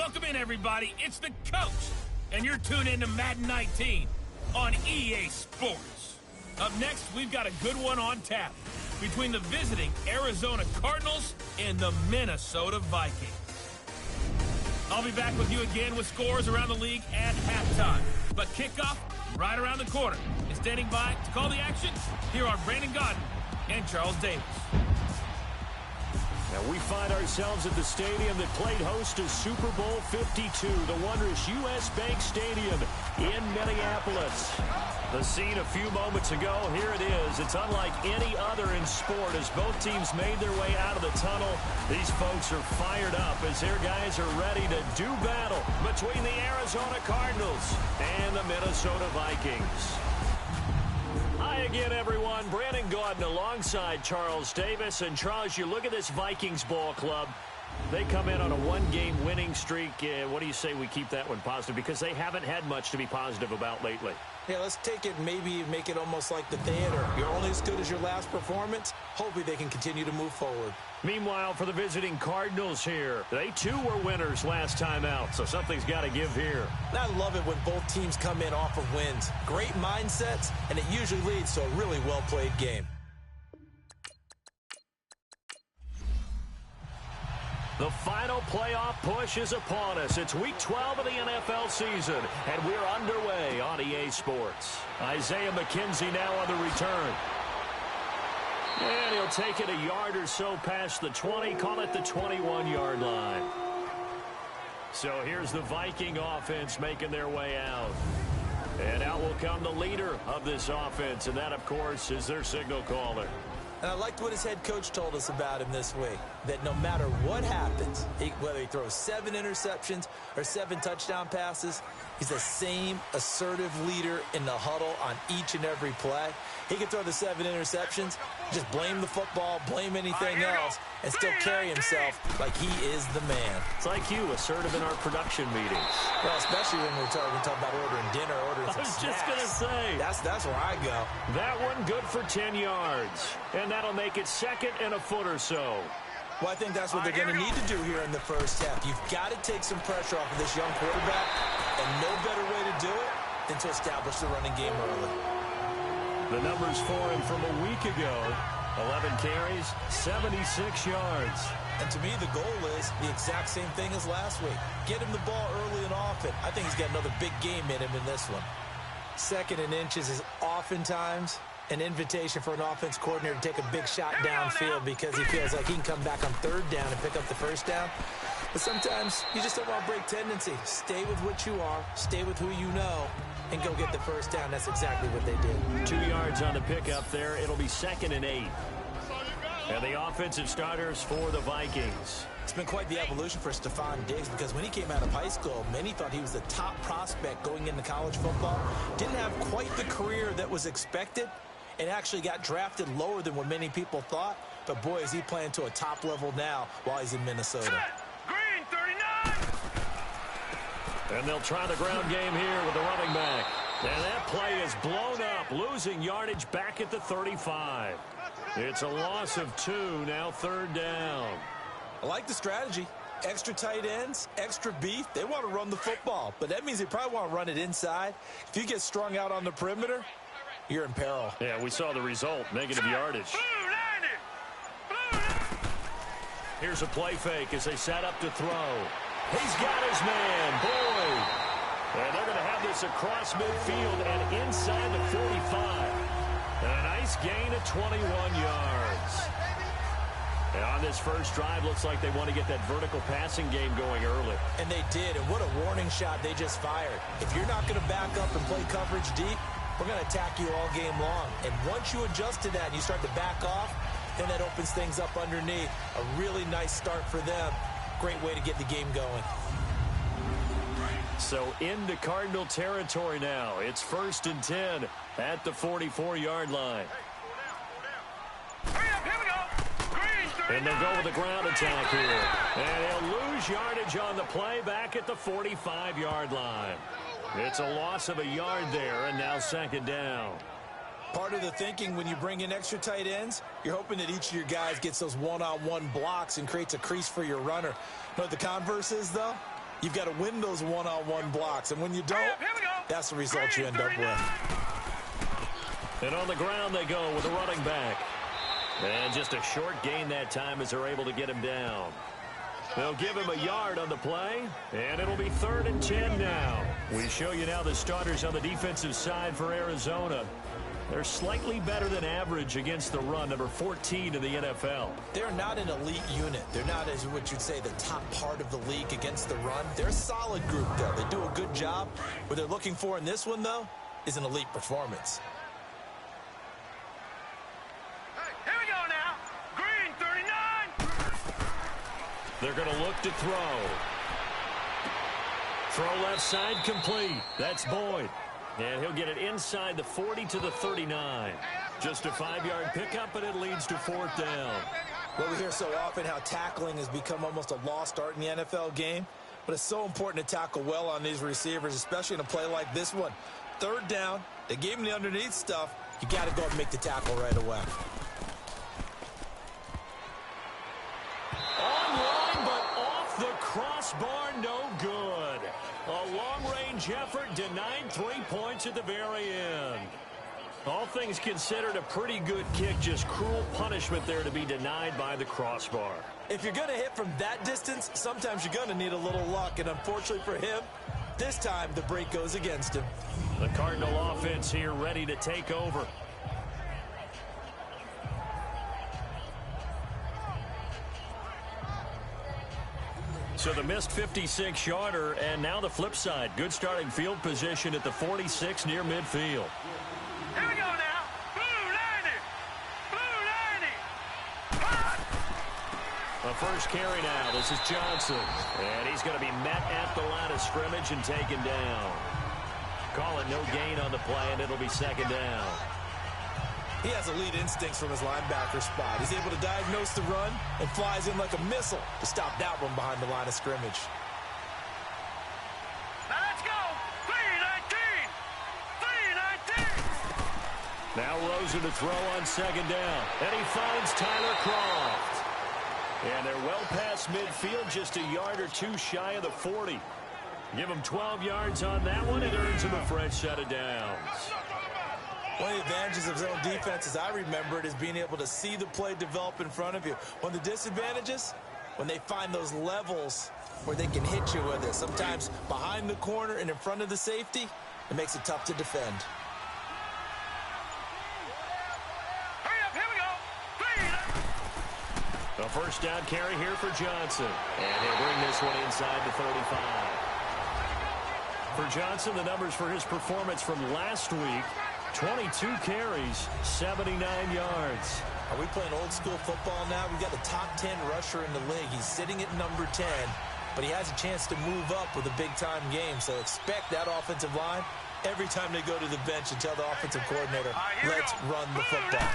Welcome in, everybody. It's the coach, and you're tuned in to Madden 19 on EA Sports. Up next, we've got a good one on tap between the visiting Arizona Cardinals and the Minnesota Vikings. I'll be back with you again with scores around the league at halftime. But kickoff right around the corner. And standing by to call the action, here are Brandon Godden and Charles Davis. Now we find ourselves at the stadium that played host to Super Bowl 52, the wondrous U.S. Bank Stadium in Minneapolis. The scene a few moments ago, here it is. It's unlike any other in sport as both teams made their way out of the tunnel. These folks are fired up as their guys are ready to do battle between the Arizona Cardinals and the Minnesota Vikings. Hi again, everyone. Brandon Gaudin alongside Charles Davis. And, Charles, you look at this Vikings ball club. They come in on a one-game winning streak. What do you say we keep that one positive? Because they haven't had much to be positive about lately. Yeah, let's take it, maybe make it almost like the theater. You're only as good as your last performance. Hopefully they can continue to move forward. Meanwhile, for the visiting Cardinals here, they too were winners last time out, so something's got to give here. And I love it when both teams come in off of wins. Great mindsets, and it usually leads to a really well-played game. The final playoff push is upon us. It's Week 12 of the NFL season, and we're underway on EA Sports. Isaiah McKenzie now on the return. And he'll take it a yard or so past the 20, call it the 21-yard line. So here's the Viking offense making their way out. And out will come the leader of this offense, and that, of course, is their signal caller. And I liked what his head coach told us about him this week, that no matter what happens, whether he throws 7 interceptions or 7 touchdown passes, he's the same assertive leader in the huddle on each and every play. He can throw the 7 interceptions, just blame the football, blame anything else, and still carry himself like he is the man. It's like you, assertive in our production meetings. Well, especially when we're talking about ordering dinner, ordering some snacks. I was just going to say. That's where I go. That one good for 10 yards. And that'll make it second and a foot or so. Well, I think that's what they're going to need to do here in the first half. You've got to take some pressure off of this young quarterback, and no better way to do it than to establish the running game early. The numbers for him from a week ago, 11 carries, 76 yards. And to me, the goal is the exact same thing as last week. Get him the ball early and often. I think he's got another big game in him in this one. Second and inches is oftentimes an invitation for an offense coordinator to take a big shot downfield because he feels like he can come back on third down and pick up the first down. But sometimes you just don't want to break tendency. Stay with what you are, stay with who you know, and go get the first down. That's exactly what they did. 2 yards on the pickup there. It'll be second and 8. And the offensive starters for the Vikings. It's been quite the evolution for Stephon Diggs because when he came out of high school, many thought he was the top prospect going into college football. Didn't have quite the career that was expected and actually got drafted lower than what many people thought. But, boy, is he playing to a top level now while he's in Minnesota. Green, 39! And they'll try the ground game here with the running back. And that play is blown up, losing yardage back at the 35. It's a loss of 2, now third down. I like the strategy. Extra tight ends, extra beef. They want to run the football, but that means they probably want to run it inside. If you get strung out on the perimeter, you're in peril. Yeah, we saw the result, negative yardage. Here's a play fake as they set up to throw. He's got his man, Boyd. And they're going to have this across midfield and inside the 45. And a nice gain of 21 yards. And on this first drive, looks like they want to get that vertical passing game going early. And they did, and what a warning shot they just fired. If you're not going to back up and play coverage deep, we're going to attack you all game long. And once you adjust to that and you start to back off, then that opens things up underneath. A really nice start for them. Great way to get the game going. So into Cardinal territory now. It's 1st and 10 at the 44-yard line. And they'll go with the ground attack here. And he'll lose yardage on the play back at the 45-yard line. It's a loss of a yard there, and now second down. Part of the thinking when you bring in extra tight ends, you're hoping that each of your guys gets those one-on-one blocks and creates a crease for your runner. You know what the converse is, though? You've got to win those one-on-one blocks, and when you don't, that's the result you end up with. And on the ground they go with the running back. And just a short gain that time as they're able to get him down. They'll give him a yard on the play, and it'll be 3rd and 10 now. We show you now the starters on the defensive side for Arizona. They're slightly better than average against the run, number 14 in the NFL. They're not an elite unit. They're not, as what you'd say, the top part of the league against the run. They're a solid group, though. They do a good job. What they're looking for in this one, though, is an elite performance. Here we go now. Green, 39. They're going to look to throw. Throw left side complete. That's Boyd. And he'll get it inside the 40 to the 39. Just a 5-yard pickup, and it leads to 4th down. Well, we hear so often how tackling has become almost a lost art in the NFL game. But it's so important to tackle well on these receivers, especially in a play like this one. 3rd down, they gave him the underneath stuff. You got to go and make the tackle right away. Online, but off the crossbar, no good. A long-range effort denied 3 points at the very end. All things considered, a pretty good kick, just cruel punishment there to be denied by the crossbar. If you're going to hit from that distance, sometimes you're going to need a little luck, and unfortunately for him, this time the break goes against him. The Cardinal offense here ready to take over. So the missed 56-yarder, and now the flip side. Good starting field position at the 46 near midfield. Here we go now. Blue 90. Blue 90. A first carry now. This is Johnson. And he's going to be met at the line of scrimmage and taken down. Call it no gain on the play, and it'll be 2nd down. He has elite instincts from his linebacker spot. He's able to diagnose the run and flies in like a missile to stop that one behind the line of scrimmage. Now let's go. 319. 319. Now Rosen to throw on 2nd down. And he finds Tyler Croft. And they're well past midfield, just a yard or two shy of the 40. Give him 12 yards on that one. It earns him a fresh set of downs. One of the advantages of zone defense, as I remember it, is being able to see the play develop in front of you. One of the disadvantages, when they find those levels where they can hit you with it, sometimes behind the corner and in front of the safety, it makes it tough to defend. Hurry up, here we go. A first down carry here for Johnson. And he'll bring this one inside the 35. For Johnson, the numbers for his performance from last week: 22 carries, 79 yards. Are we playing old school football now? We've got the top 10 rusher in the league. He's sitting at number 10, but he has a chance to move up with a big-time game. So expect that offensive line every time they go to the bench and tell the offensive coordinator, let's run the football.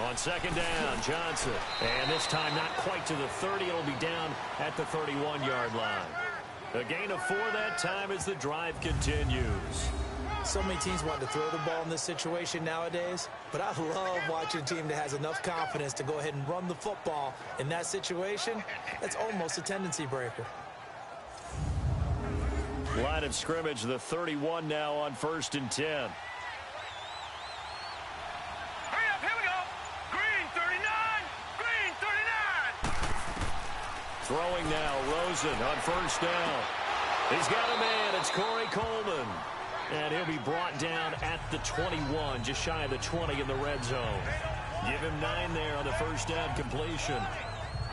On 2nd down, Johnson. And this time not quite to the 30. It'll be down at the 31-yard line. A gain of 4 that time as the drive continues. So many teams want to throw the ball in this situation nowadays, but I love watching a team that has enough confidence to go ahead and run the football in that situation. That's almost a tendency breaker. Line of scrimmage, the 31 now on 1st and 10. Hurry up, here we go. Green 39. Green 39. Throwing now, Rosen on 1st down. He's got a man. It's Corey Coleman. And he'll be brought down at the 21, just shy of the 20 in the red zone. Give him 9 there on the first down completion.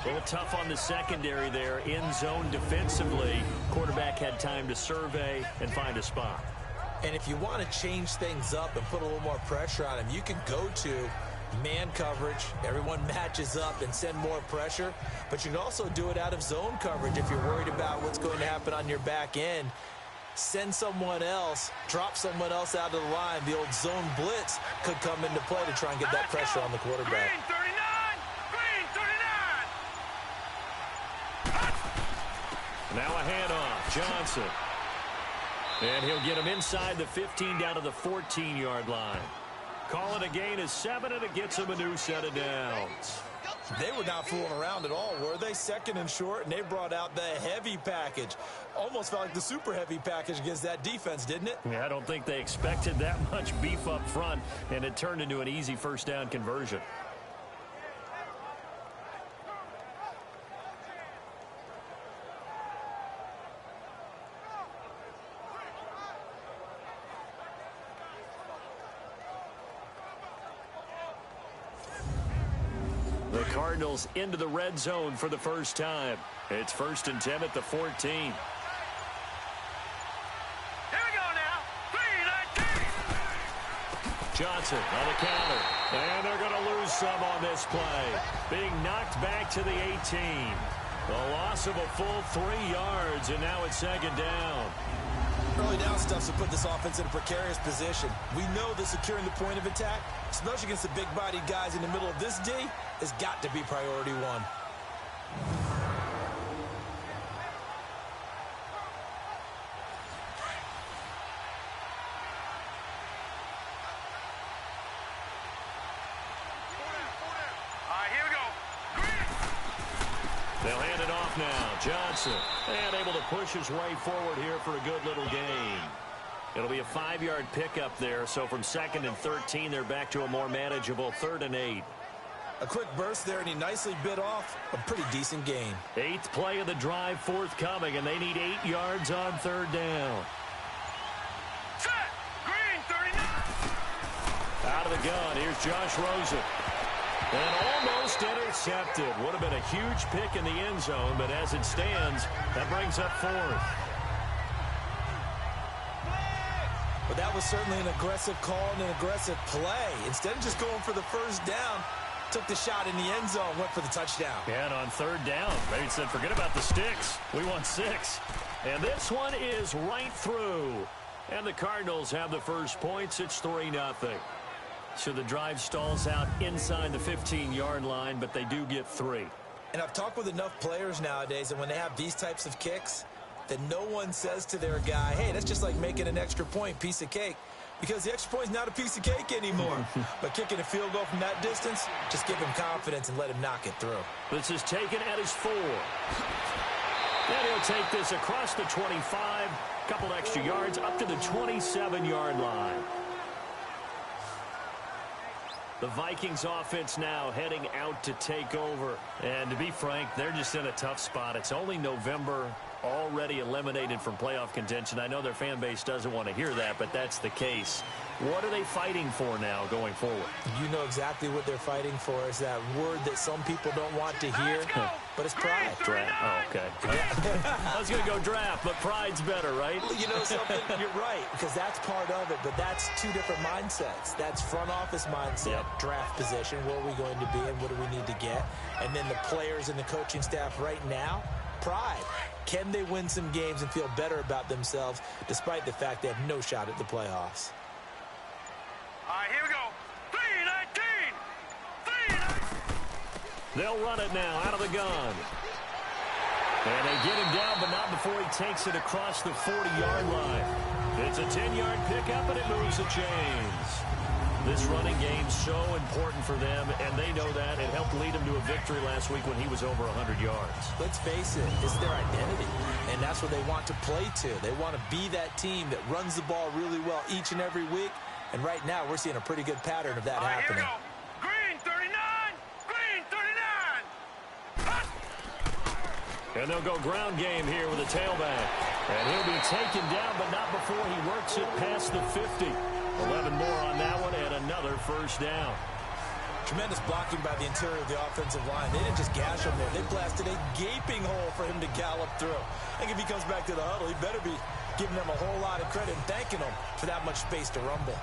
A little tough on the secondary there, in zone defensively. Quarterback had time to survey and find a spot. And if you want to change things up and put a little more pressure on him, you can go to man coverage. Everyone matches up and send more pressure. But you can also do it out of zone coverage if you're worried about what's going to happen on your back end. Send someone else, drop someone else out of the line. The old zone blitz could come into play to try and get that pressure on the quarterback. Green 39. Green 39. Now a handoff, Call it a gain of 7, and it gets them a new set of downs. They were not fooling around at all, were they? Second and short, and they brought out the heavy package. Almost felt like the super heavy package against that defense, didn't it? Yeah, I don't think they expected that much beef up front, and it turned into an easy first down conversion. The Cardinals into the red zone for the first time. It's 1st and 10 at the 14. Here we go now. 3-19. Johnson on the counter. And they're going to lose some on this play. Being knocked back to the 18. The loss of a full 3 yards, and now it's 2nd down. Early down stuff to put this offense in a precarious position. We know that securing the point of attack, especially against the big-bodied guys in the middle of this D, has got to be priority 1. Here we go. They'll hand it off now. Johnson, and able to push his way forward here for a good little gain. It'll be a 5-yard pickup there, so from 2nd and 13, they're back to a more manageable 3rd and 8. A quick burst there, and he nicely bit off a pretty decent gain. 8th play of the drive forthcoming, and they need 8 yards on 3rd down. Set. Green 39. Out of the gun, here's Josh Rosen. And almost intercepted. Would have been a huge pick in the end zone, but as it stands, that brings up 4th. But that was certainly an aggressive call and an aggressive play. Instead of just going for the first down, took the shot in the end zone, went for the touchdown. Yeah, and on 3rd down, they said, forget about the sticks. We want 6. And this one is right through. And the Cardinals have the first points. It's 3-0. So the drive stalls out inside the 15-yard line, but they do get 3. And I've talked with enough players nowadays, and when they have these types of kicks, that no one says to their guy, hey, that's just like making an extra point, piece of cake. Because the extra point is not a piece of cake anymore. But kicking a field goal from that distance, just give him confidence and let him knock it through. This is taken at his 4. And he'll take this across the 25, couple extra yards up to the 27-yard line. The Vikings offense now heading out to take over. And to be frank, they're just in a tough spot. It's only November, already eliminated from playoff contention. I know their fan base doesn't want to hear that, but that's the case. What are they fighting for now going forward? You know exactly what they're fighting for. Is that word that some people don't want to hear, but it's pride. Draft. Oh, okay. I was going to go draft, but pride's better, right? You know something? You're right, because that's part of it, but that's 2 different mindsets. That's front office mindset, draft position, where are we going to be and what do we need to get? And then the players and the coaching staff right now, pride. Can they win some games and feel better about themselves despite the fact they have no shot at the playoffs? Here we go. 3-19. 3-19. They'll run it now out of the gun. And they get him down, but not before he takes it across the 40-yard line. It's a 10-yard pickup, and it moves the chains. This running game's so important for them, and they know that. It helped lead them to a victory last week when he was over 100 yards. Let's face it, it's their identity, and that's what they want to play to. They want to be that team that runs the ball really well each and every week, and right now we're seeing a pretty good pattern of that happening. Here we go. Green 39. Green 39. And they'll go ground game here with a tailback. And he'll be taken down, but not before he works it past the 50. 11 more on that one, and another first down. Tremendous blocking by the interior of the offensive line. They didn't just gash him there. They blasted a gaping hole for him to gallop through. I think if he comes back to the huddle, he better be giving them a whole lot of credit and thanking them for that much space to rumble.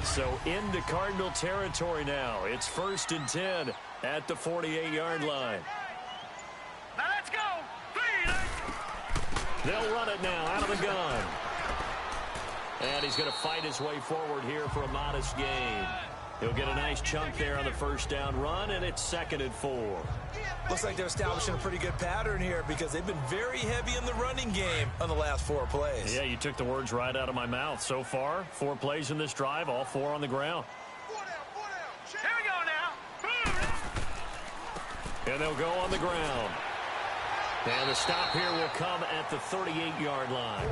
So into Cardinal territory now. It's 1st and 10 at the 48-yard line. Now let's go. 3-19. They'll run it now out of the gun. And he's going to fight his way forward here for a modest gain. He'll get a nice chunk there on the first down run, and it's 2nd and 4. Looks like they're establishing a pretty good pattern here because they've been very heavy in the running game on the last 4 plays. Yeah, you took the words right out of my mouth. So far, 4 plays in this drive, all 4 on the ground. Here we go now. And they'll go on the ground. And the stop here will come at the 38-yard line.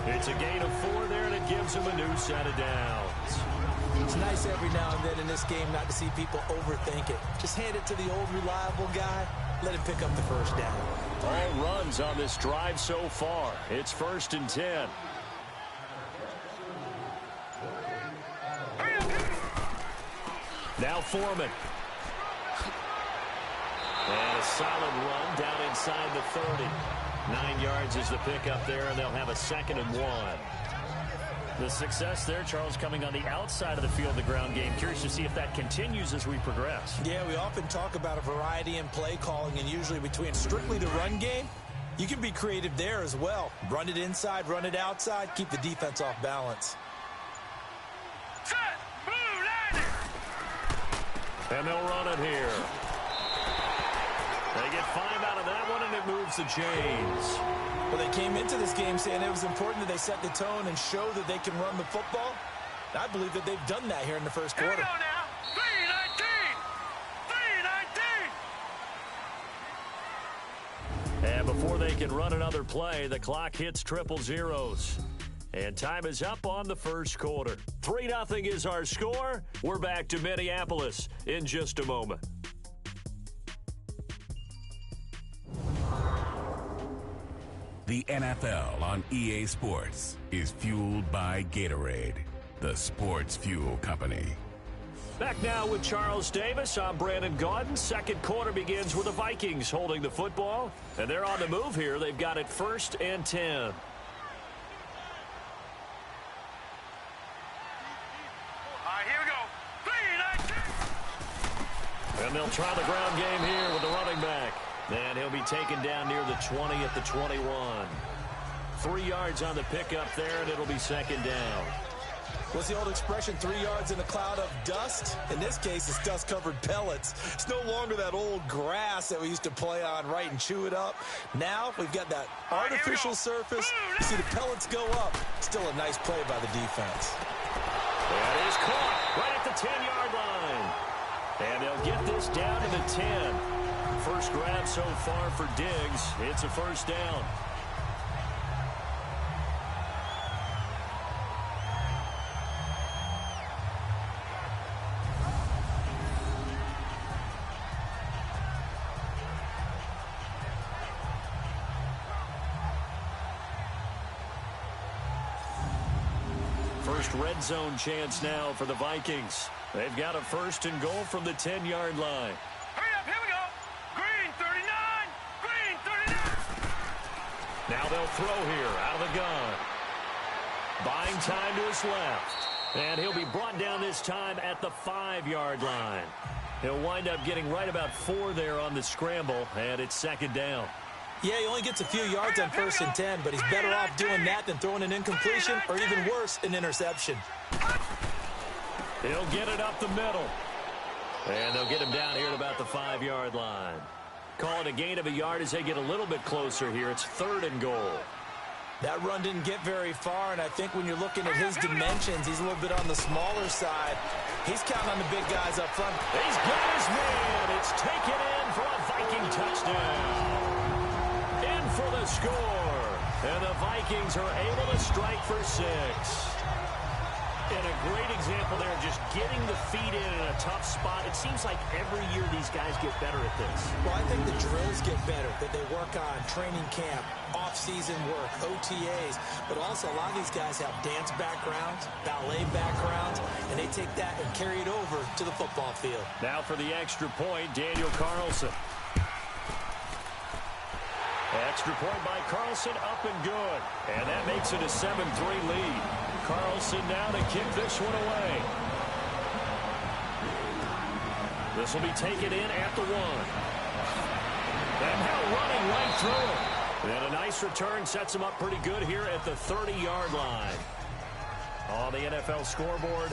It's a gain of 4 there, and it gives them a new set of downs. It's nice every now and then in this game not to see people overthink it. Just hand it to the old reliable guy. Let him pick up the first down. All runs on this drive so far. It's 1st and 10. Now Foreman. And a solid run down inside the 30. 9 yards is the pickup there, and they'll have a 2nd and 1. The success there, Charles, coming on the outside of the field, the ground game. Curious to see if that continues as we progress. Yeah, we often talk about a variety in play calling, and usually between strictly the run game, you can be creative there as well. Run it inside, run it outside, keep the defense off balance. Set, move, landing. And they'll run it here. They get 5 out of that one, and it moves the chains. Well, they came into this game saying it was important that they set the tone and show that they can run the football. I believe that they've done that here in the first Here we quarter. go now. 3-19. And before they can run another play, the clock hits triple zeros. And time is up on the first quarter. 3-0 is our score. We're back to Minneapolis in just a moment. The NFL on EA Sports is fueled by Gatorade, the sports fuel company. Back now with Charles Davis. I'm Brandon Gaudin. Second quarter begins with the Vikings holding the football. And they're on the move here. They've got it 1st and 10. All right, here we go. 3-19. And they'll try the ground game here with the running back. And he'll be taken down near the 20 at the 21. 3 yards on the pickup there, and it'll be 2nd down. What's the old expression, 3 yards in a cloud of dust? In this case, it's dust-covered pellets. It's no longer that old grass that we used to play on, right, and chew it up. Now we've got that artificial surface. You see the pellets go up. Still a nice play by the defense. That is caught right at the 10-yard line. And they'll get this down to the 10. First grab so far for Diggs. It's a first down. First red zone chance now for the Vikings. They've got a 1st and goal from the 10-yard line. Hurry up, here we go. Green 39. Green 39. Now they'll throw here out of the gun. Buying time to his left. And he'll be brought down this time at the 5-yard line. He'll wind up getting right about 4 there on the scramble, and it's 2nd down. Yeah, he only gets a few yards on 1st and 10, but he's better off doing that than throwing an incompletion or even worse, an interception. He'll get it up the middle. And they'll get him down here at about the 5-yard line. Call it a gain of a yard as they get a little bit closer here. It's 3rd and goal. That run didn't get very far, and I think when you're looking at his dimensions, he's a little bit on the smaller side. He's counting on the big guys up front. He's got his man. It's taken in for a Viking touchdown. In for the score. And the Vikings are able to strike for 6. And a great example there, just getting the feet in a tough spot. It seems like every year these guys get better at this. Well, I think the drills get better, that they work on training camp, off-season work, OTAs. But also, a lot of these guys have dance backgrounds, ballet backgrounds, and they take that and carry it over to the football field. Now for the extra point, Daniel Carlson. Extra point by Carlson, up and good. And that makes it a 7-3 lead. Carlson now to kick this one away. This will be taken in at the 1. And now running right through it. And a nice return sets him up pretty good here at the 30-yard line. On the NFL scoreboard,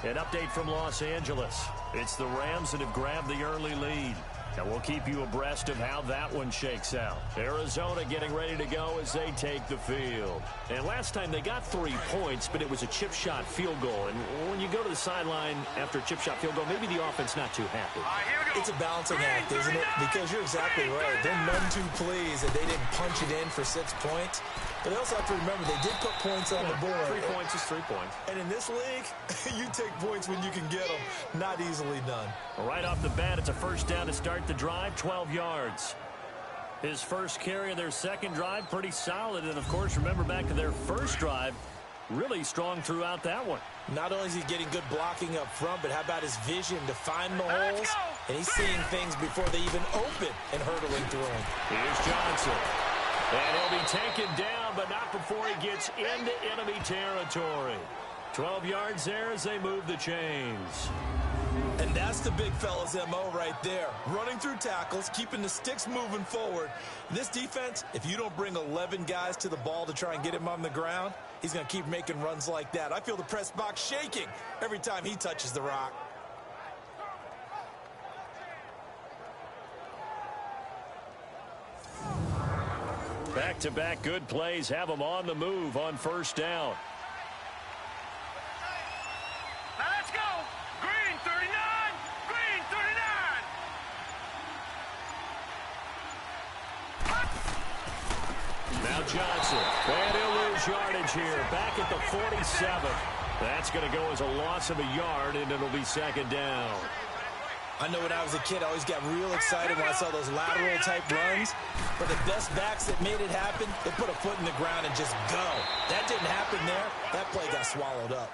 An update from Los Angeles. It's the Rams that have grabbed the early lead. And we'll keep you abreast of how that one shakes out. Arizona getting ready to go as they take the field. And last time they got 3 points, but it was a chip shot field goal. And when you go to the sideline after a chip shot field goal, maybe the offense not too happy. It's a balancing act, isn't it? Because you're exactly right. They're none too pleased that they didn't punch it in for 6 points. But they also have to remember they did put points on the board. 3 points is 3 points. And in this league, you take points when you can get them. Not easily done. Right off the bat, it's a first down to start the drive, 12 yards. His first carry of their second drive, pretty solid. And, of course, remember back to their first drive, really strong throughout that one. Not only is he getting good blocking up front, but how about his vision to find the holes? And he's seeing things before they even open and hurtling through them. Here's Johnson. And he'll be taken down, but not before he gets into enemy territory. 12 yards there as they move the chains. And that's the big fella's MO right there. Running through tackles, keeping the sticks moving forward. This defense, if you don't bring 11 guys to the ball to try and get him on the ground, he's going to keep making runs like that. I feel the press box shaking every time he touches the rock. Back-to-back good plays have them on the move on first down. Now let's go. Green 39. Green 39. Now Johnson. And he'll lose yardage here. Back at the 47. That's going to go as a loss of a yard, and it'll be second down. I know when I was a kid, I always got real excited when I saw those lateral-type runs. But the best backs that made it happen, they put a foot in the ground and just go. That didn't happen there. That play got swallowed up.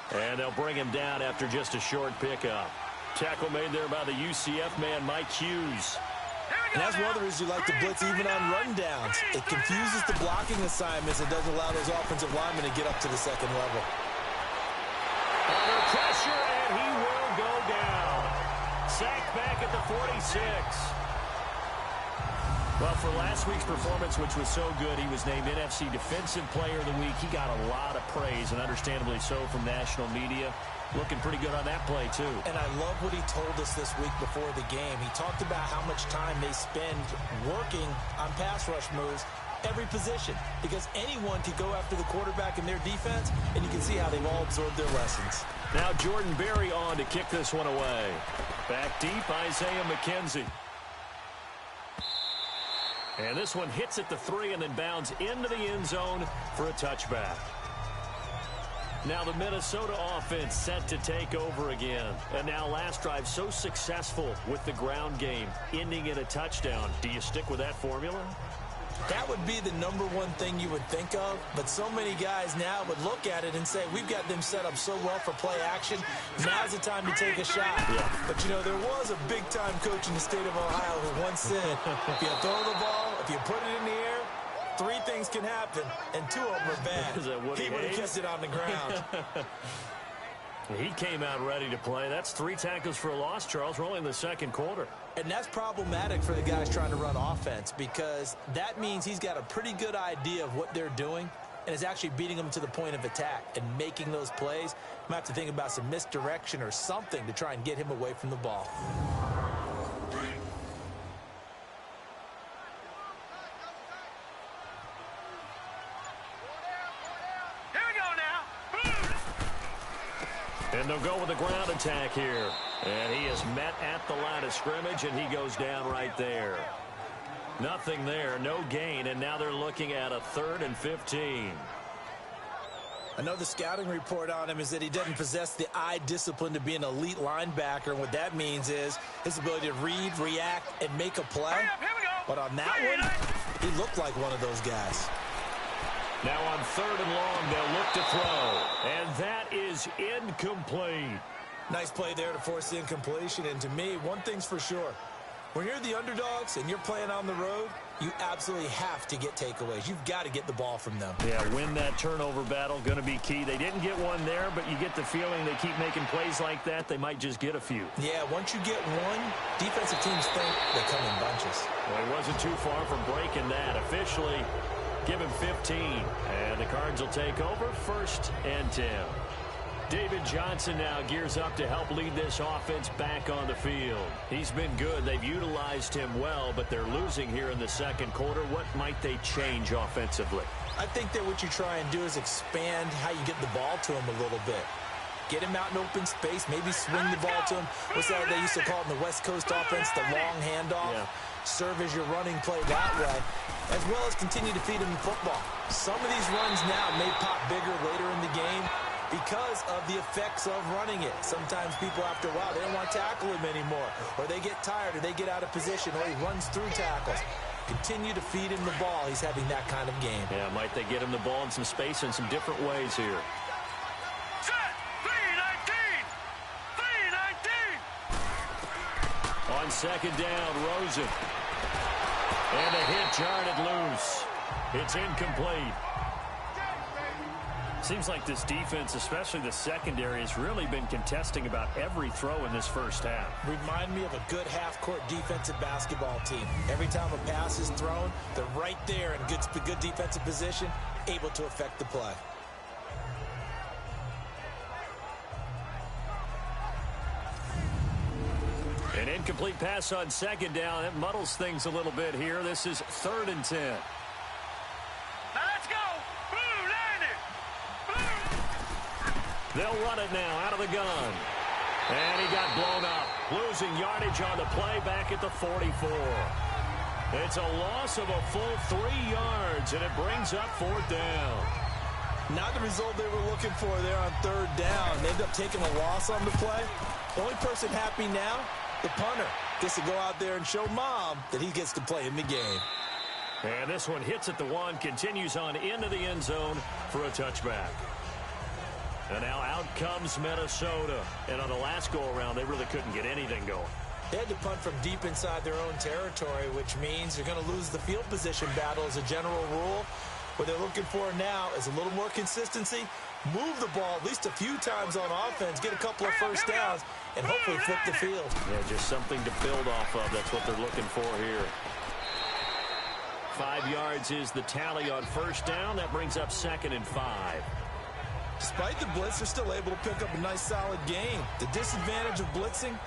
And they'll bring him down after just a short pickup. Tackle made there by the UCF man, Mike Hughes. And that's one of the reasons you like to blitz even on rundowns. It confuses the blocking assignments and doesn't allow those offensive linemen to get up to the second level. Under pressure, and he will go down. Sacked back at the 46. Well, for last week's performance, which was so good, he was named NFC Defensive Player of the Week. He got a lot of praise, and understandably so, from national media. Looking pretty good on that play, too. And I love what he told us this week before the game. He talked about how much time they spend working on pass rush moves, every position, because anyone could go after the quarterback in their defense, and you can see how they've all absorbed their lessons. Now Jordan Berry on to kick this one away. Back deep, Isaiah McKenzie. And this one hits at the 3 and then bounds into the end zone for a touchback. Now the Minnesota offense set to take over again. And now last drive so successful with the ground game, ending in a touchdown. Do you stick with that formula? That would be the number one thing you would think of, but so many guys now would look at it and say, we've got them set up so well for play action, now's the time to take a shot. Yeah. But, you know, there was a big-time coach in the state of Ohio who once said, if you throw the ball, if you put it in the air, 3 things can happen, and 2 of them are bad. Is that Woody He would have Hayes? kept it on the ground. He came out ready to play. That's 3 tackles for a loss, Charles. We're only in the second quarter. And that's problematic for the guys trying to run offense, because that means he's got a pretty good idea of what they're doing and is actually beating them to the point of attack and making those plays. Might have to think about some misdirection or something to try and get him away from the ball. Here we go now. And they'll go with a ground attack here. And he is met at the line of scrimmage, and he goes down right there. Nothing there, no gain, and now they're looking at a 3rd and 15. I know the scouting report on him is that he doesn't possess the eye discipline to be an elite linebacker, and what that means is his ability to read, react, and make a play. Hurry up, here we go. But on that one, he looked like one of those guys. Now on 3rd and long, they'll look to throw. And that is incomplete. Nice play there to force the incompletion. And to me, one thing's for sure. When you're the underdogs and you're playing on the road, you absolutely have to get takeaways. You've got to get the ball from them. Yeah, win that turnover battle, going to be key. They didn't get one there, but you get the feeling they keep making plays like that, they might just get a few. Yeah, once you get one, defensive teams think they come in bunches. Well, he wasn't too far from breaking that. Officially, give him 15. And the Cards will take over 1st and 10. David Johnson now gears up to help lead this offense back on the field. He's been good. They've utilized him well, but they're losing here in the second quarter. What might they change offensively? I think that what you try and do is expand how you get the ball to him a little bit. Get him out in open space, maybe swing the ball to him. What's that they used to call it in the West Coast offense, the long handoff? Yeah. Serve as your running play that way, as well as continue to feed him the football. Some of these runs now may pop bigger later in the game because of the effects of running it. Sometimes people, after a while, they don't want to tackle him anymore, or they get tired, or they get out of position, or he runs through tackles. Continue to feed him the ball. He's having that kind of game. Yeah, might they get him the ball in some space in some different ways here. Set. 3-19. 3-19. On second down, Rosen. And a hit jarred it loose. It's incomplete. Seems like this defense, especially the secondary, has really been contesting about every throw in this first half. Remind me of a good half-court defensive basketball team. Every time a pass is thrown, they're right there in good defensive position, able to affect the play. An incomplete pass on second down. It muddles things a little bit here. This is 3rd and 10. Now let's go. Blue, landed. They'll run it now out of the gun. And he got blown up. Losing yardage on the play back at the 44. It's a loss of a full 3 yards, and it brings up 4th down. Not the result they were looking for there on 3rd down. They end up taking a loss on the play. The only person happy now, the punter, gets to go out there and show Mom that he gets to play in the game. And this one hits at the 1, continues on into the end zone for a touchback. And now out comes Minnesota. And on the last go-around, they really couldn't get anything going. They had to punt from deep inside their own territory, which means they're going to lose the field position battle as a general rule. What they're looking for now is a little more consistency, move the ball at least a few times on offense, get a couple of first downs, and hopefully flip the field. Yeah, just something to build off of. That's what they're looking for here. 5 yards is the tally on first down. That brings up 2nd and 5. Despite the blitz, they're still able to pick up a nice, solid gain. The disadvantage of blitzing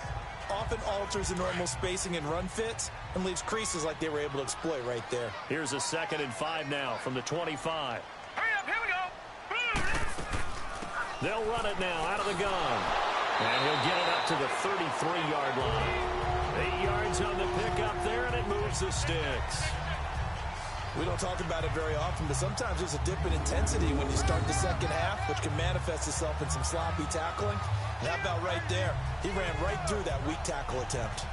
often alters the normal spacing and run fits and leaves creases like they were able to exploit right there. Here's a 2nd and 5 now from the 25. Hurry up, here we go. They'll run it now out of the gun. And he'll get it up to the 33-yard line. 8 yards on the pickup there, and it moves the sticks. We don't talk about it very often, but sometimes there's a dip in intensity when you start the second half, which can manifest itself in some sloppy tackling. And how about right there? He ran right through that weak tackle attempt.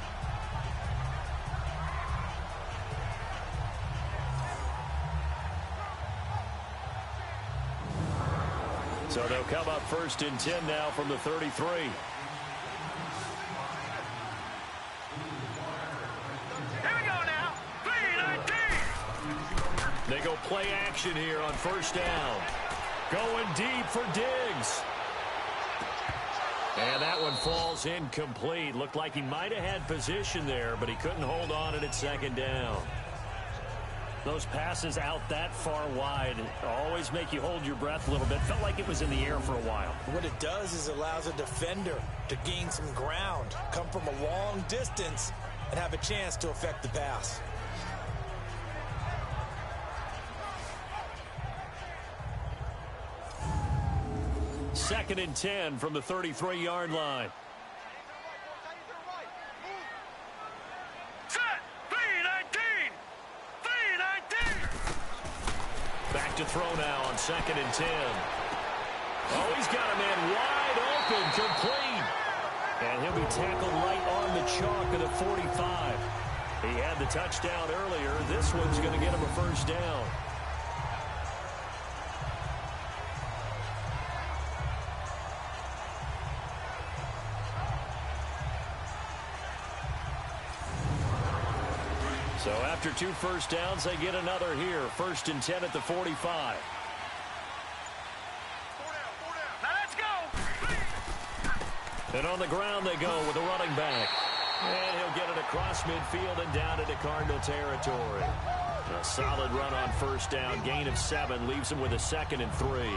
So they'll come up 1st and 10 now from the 33. They go play action here on first down. Going deep for Diggs. And that one falls incomplete. Looked like he might have had position there, but he couldn't hold on it at 2nd down. Those passes out that far wide always make you hold your breath a little bit. Felt like it was in the air for a while. What it does is it allows a defender to gain some ground, come from a long distance, and have a chance to affect the pass. Second and 10 from the 33-yard line. Set. 3-19. 3-19. Back to throw now on 2nd and 10. Oh, he's got a man wide open, complete. And he'll be tackled right on the chalk of the 45. He had the touchdown earlier. This one's going to get him a first down. So after 2 first downs, they get another here. 1st and 10 at the 45. Now let's go. And on the ground they go with a running back. And he'll get it across midfield and down into Cardinal territory. A solid run on first down. Gain of 7 leaves him with a 2nd and 3.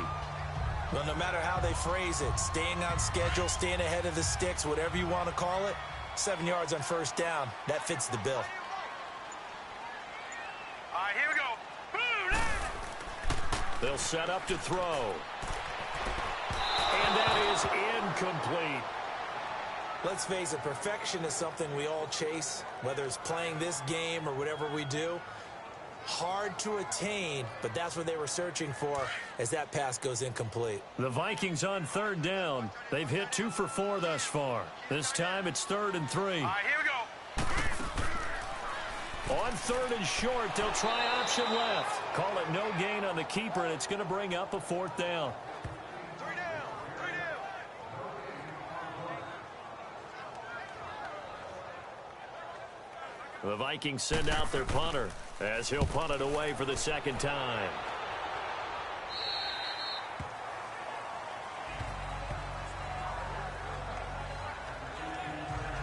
Well, no matter how they phrase it, staying on schedule, staying ahead of the sticks, whatever you want to call it, 7 yards on first down, that fits the bill. All right, here we go. Boom! They'll set up to throw. And that is incomplete. Let's face it, perfection is something we all chase, whether it's playing this game or whatever we do. Hard to attain, but that's what they were searching for as that pass goes incomplete. The Vikings on third down. They've hit 2 for 4 thus far. This time it's 3rd and 3. All right, here we go. On 3rd and short, they'll try option left. Call it no gain on the keeper, and it's going to bring up a 4th down. 3 down. 3 down. The Vikings send out their punter as he'll punt it away for the 2nd time.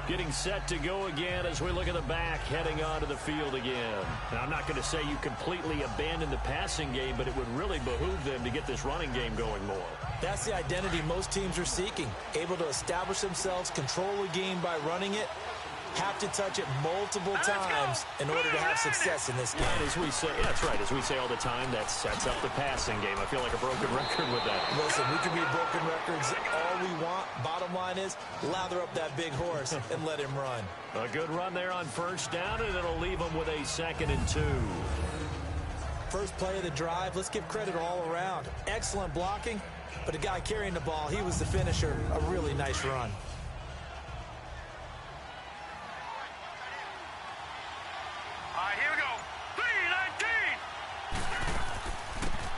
Getting set to go again as we look at the back heading onto the field again. Now, I'm not going to say you completely abandon the passing game, but it would really behoove them to get this running game going more. That's the identity most teams are seeking. Able to establish themselves, control the game by running it, have to touch it multiple times in order to have success in this game. And as we say, yeah, that's right, as we say all the time, that sets up the passing game. I feel like a broken record with that. Listen, we can be broken records all we want. Bottom line is, lather up that big horse and let him run. A good run there on first down, and it'll leave them with a 2nd and 2. First play of the drive, let's give credit all around. Excellent blocking, but the guy carrying the ball, he was the finisher. A really nice run. All right, here we go.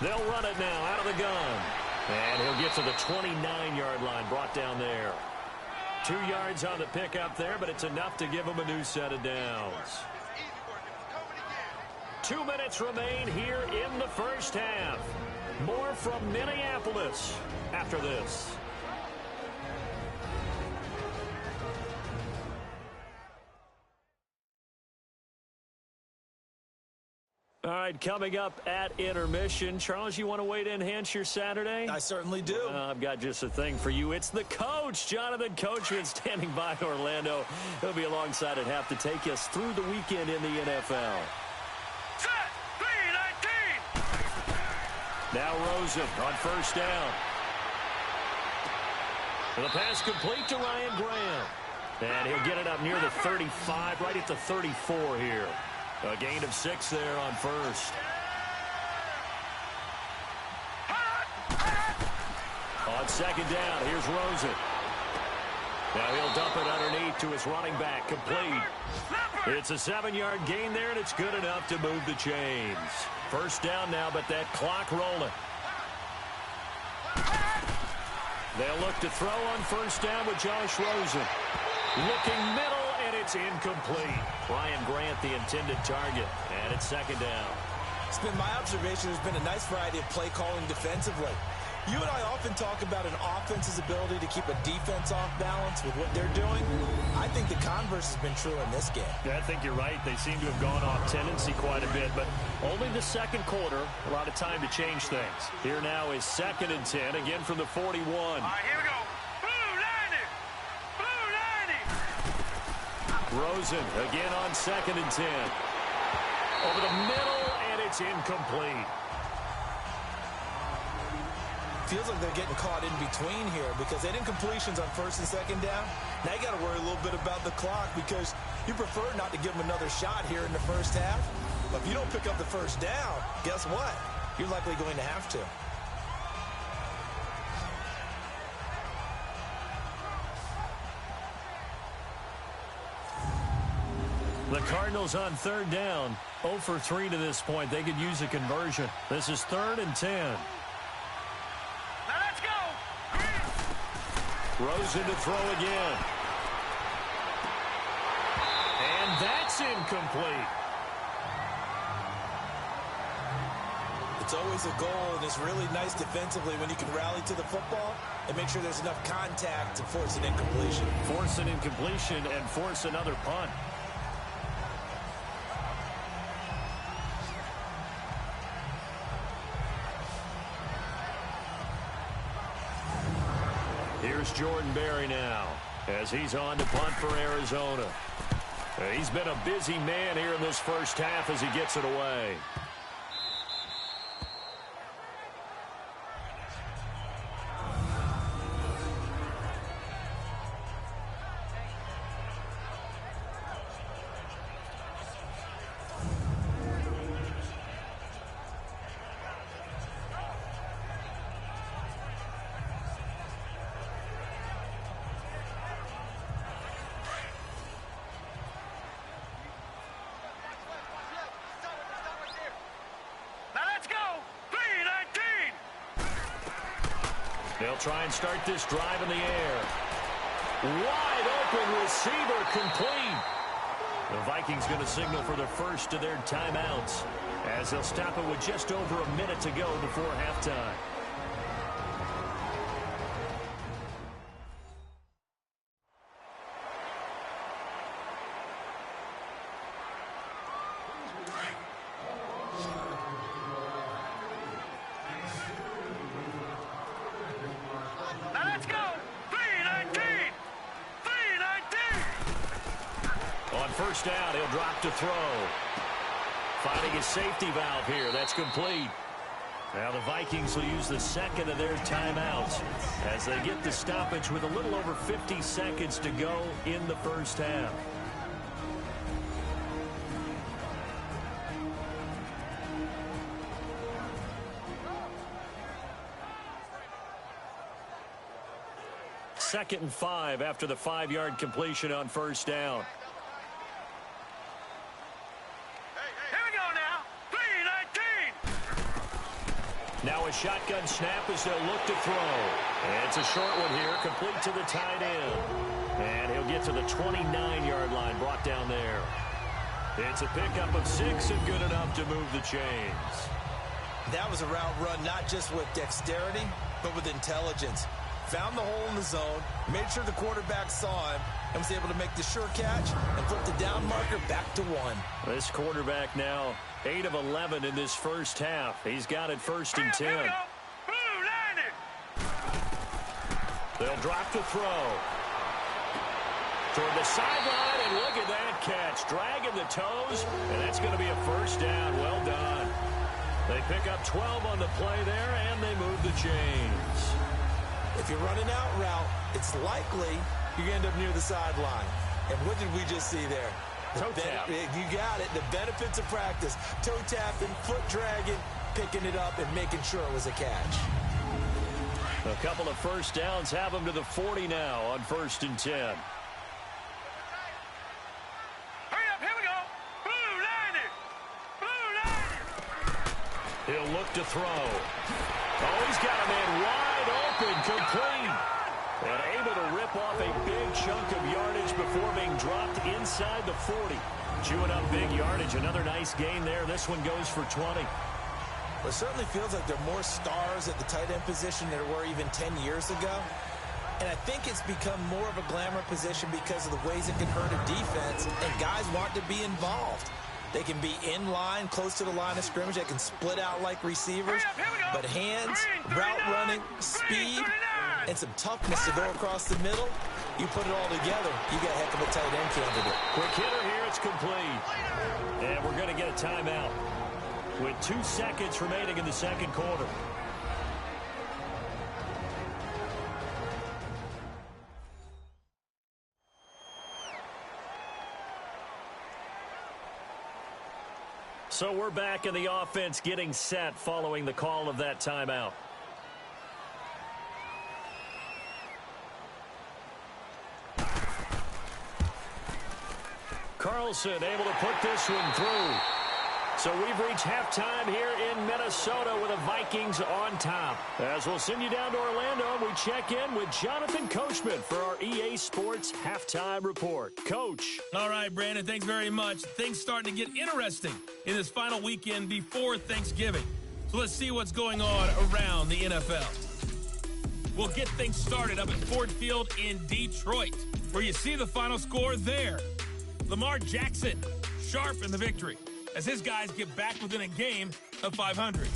3-19. They'll run it now out of the gun. And he'll get to the 29-yard line, brought down there. 2 yards on the pickup there, but it's enough to give him a new set of downs. 2 minutes remain here in the first half. More from Minneapolis after this. All right, coming up at intermission. Charles, you want to wait to enhance your Saturday? I certainly do. I've got just a thing for you. It's the coach, Jonathan Coachman, standing by in Orlando. He'll be alongside at half to take us through the weekend in the NFL. Set. 3-19. Now Rosen on first down. And the pass complete to Ryan Graham. And he'll get it up near the 35, right at the 34 here. A gain of 6 there on first. On second down, here's Rosen. Now he'll dump it underneath to his running back, complete. It's a 7-yard gain there, and it's good enough to move the chains. First down now, but that clock rolling. They'll look to throw on first down with Josh Rosen. Looking middle, and it's incomplete. Ryan Grant, the intended target, and it's second down. It's been my observation there's been a nice variety of play calling defensively. You and I often talk about an offense's ability to keep a defense off balance with what they're doing. I think the converse has been true in this game. Yeah, I think you're right. They seem to have gone off tendency quite a bit, but only the second quarter, a lot of time to change things. Here now is 2nd and 10, again from the 41. All right, here we go. Blue 90. Blue 90. Rosen again on 2nd and 10. Over the middle, and it's incomplete. Feels like they're getting caught in between here because they didn't completions on first and second down. Now you got to worry a little bit about the clock because you prefer not to give them another shot here in the first half. But if you don't pick up the first down, guess what? You're likely going to have to. The Cardinals on third down, 0 for 3 to this point. They could use a conversion. This is 3rd and 10. Now let's go. Rosen to throw again. And that's incomplete. It's always a goal, and it's really nice defensively when you can rally to the football and make sure there's enough contact to force an incompletion. Force an incompletion and force another punt. Here's Jordan Berry now as he's on to punt for Arizona. He's been a busy man here in this first half as he gets it away. They'll try and start this drive in the air. Wide open receiver complete. The Vikings going to signal for the first of their timeouts as they'll stop it with just over a minute to go before halftime. First down, he'll drop to throw. Finding his safety valve here. That's complete. Now the Vikings will use the second of their timeouts as they get the stoppage with a little over 50 seconds to go in the first half. Second and 5 after the 5-yard completion on first down. Now a shotgun snap as they'll look to throw. And it's a short one here, complete to the tight end. And he'll get to the 29-yard line, brought down there. It's a pickup of 6 and good enough to move the chains. That was a route run not just with dexterity, but with intelligence. Found the hole in the zone, made sure the quarterback saw him, and was able to make the sure catch and flip the down marker back to 1. This quarterback now 8 of 11 in this first half. He's got it first and 10. They'll drop to throw. Toward the sideline, and look at that catch. Dragging the toes, and that's going to be a first down. Well done. They pick up 12 on the play there, and they move the chains. If you're running out route, it's likely you're going to end up near the sideline. And what did we just see there? Toe tap. You got it. The benefits of practice. Toe tapping, foot dragging, picking it up, and making sure it was a catch. A couple of first downs have them to the 40 now on first and 10. Hurry up, here we go. Blue line. He'll look to throw. Oh, he's got a man wide open, complete. And able to rip off a big chunk of yardage before being dropped inside the 40. Chewing up big yardage. Another nice gain there. This one goes for 20. Well, it certainly feels like there are more stars at the tight end position than there were even 10 years ago. And I think it's become more of a glamour position because of the ways it can hurt a defense, and guys want to be involved. They can be in line, close to the line of scrimmage. They can split out like receivers. But hands, route running, speed, and some toughness to go across the middle, you put it all together, you got a heck of a tight end candidate. Quick hitter here, it's complete. And we're going to get a timeout with 2 seconds remaining in the second quarter. So we're back in the offense getting set following the call of that timeout. Carlson able to put this one through. So we've reached halftime here in Minnesota with the Vikings on top. As we'll send you down to Orlando, we check in with Jonathan Coachman for our EA Sports Halftime Report. Coach. All right, Brandon, thanks very much. Things starting to get interesting in this final weekend before Thanksgiving. So let's see what's going on around the NFL. We'll get things started up at Ford Field in Detroit, where you see the final score there. Lamar Jackson, sharp in the victory, as his guys get back within a game of 500.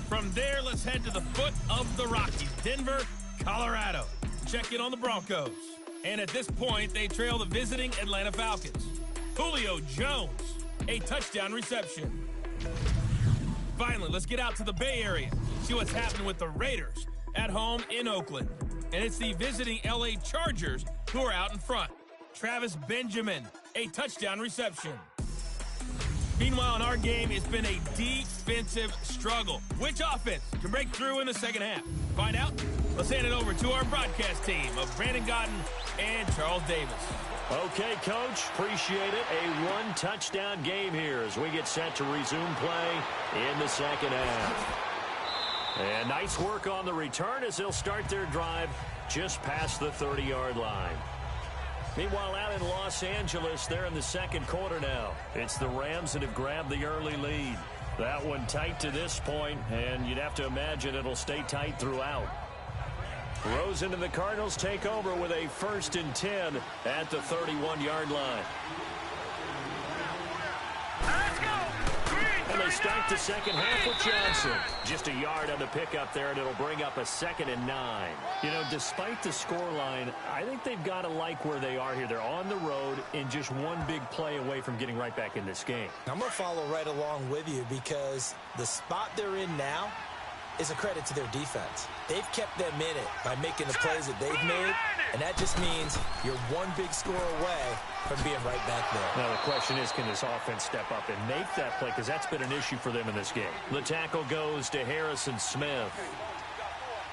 From there, let's head to the foot of the Rockies, Denver, Colorado. check in on the Broncos. And at this point, they trail the visiting Atlanta Falcons. Julio Jones, a touchdown reception. Finally, let's get out to the Bay Area. See what's happening with the Raiders at home in Oakland. And it's the visiting LA Chargers who are out in front. Travis Benjamin, a touchdown reception. Meanwhile, in our game, it's been a defensive struggle. Which offense can break through in the second half? Find out? Let's hand it over to our broadcast team of Brandon Gotten and Charles Davis. Okay, Coach, appreciate it. A one-touchdown game here as we get set to resume play in the second half. And nice work on the return as they'll start their drive just past the 30-yard line. Meanwhile, out in Los Angeles, they're in the second quarter now. It's the Rams that have grabbed the early lead. That one tight to this point, and you'd have to imagine it'll stay tight throughout. Rosen and the Cardinals take over with a 1st and 10 at the 31-yard line. Let's go! And they start the second half with Johnson. Just a yard on the pickup there, and it'll bring up a 2nd and 9. You know, despite the scoreline, I think they've got to like where they are here. They're on the road and just one big play away from getting right back in this game. I'm going to follow right along with you because the spot they're in now is a credit to their defense. They've kept them in it by making the plays that they've made, and that just means you're one big score away from being right back there. Now the question is, can this offense step up and make that play? Because that's been an issue for them in this game. The tackle goes to Harrison Smith.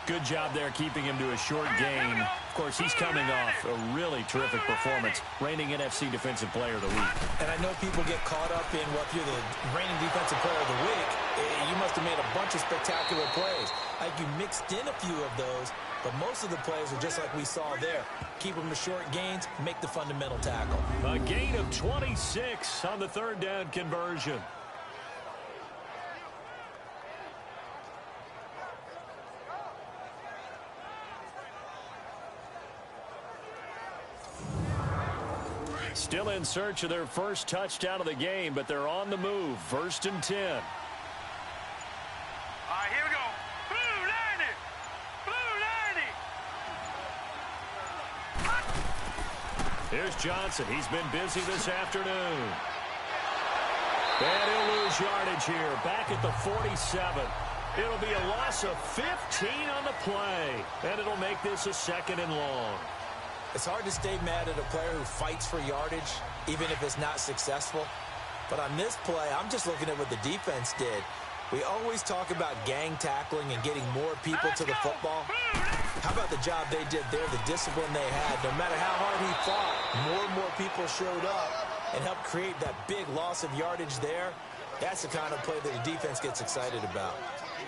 Good job there keeping him to a short gain. Of course, he's coming off a really terrific performance, reigning NFC Defensive Player of the Week. And I know people get caught up in, well, if you're the reigning Defensive Player of the Week, you must have made a bunch of spectacular plays. Like you mixed in a few of those, but most of the plays are just like we saw there. Keep them to short gains, make the fundamental tackle. A gain of 26 on the 3rd down conversion. Still in search of their first touchdown of the game, but they're on the move. 1st and 10. All right, here we go. Blue 90. Blue 90. Here's Johnson. He's been busy this afternoon. And he'll lose yardage here. Back at the 47. It'll be a loss of 15 on the play. And it'll make this a 2nd and long. It's hard to stay mad at a player who fights for yardage, even if it's not successful. But on this play, I'm just looking at what the defense did. We always talk about gang tackling and getting more people to the football. How about the job they did there, the discipline they had? No matter how hard he fought, more and more people showed up and helped create that big loss of yardage there. That's the kind of play that the defense gets excited about.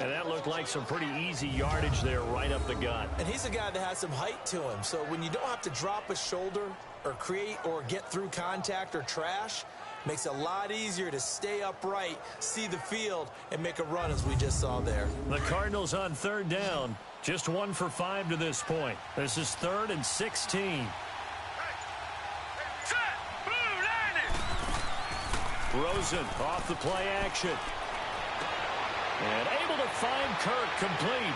And that looked like some pretty easy yardage there right up the gut. And he's a guy that has some height to him. So when you don't have to drop a shoulder or create or get through contact or trash, makes it a lot easier to stay upright, see the field, and make a run as we just saw there. The Cardinals on 3rd down. Just 1 for 5 to this point. This is 3rd and 16. Set. Blue 90. Rosen off the play action. And able to find Kirk complete.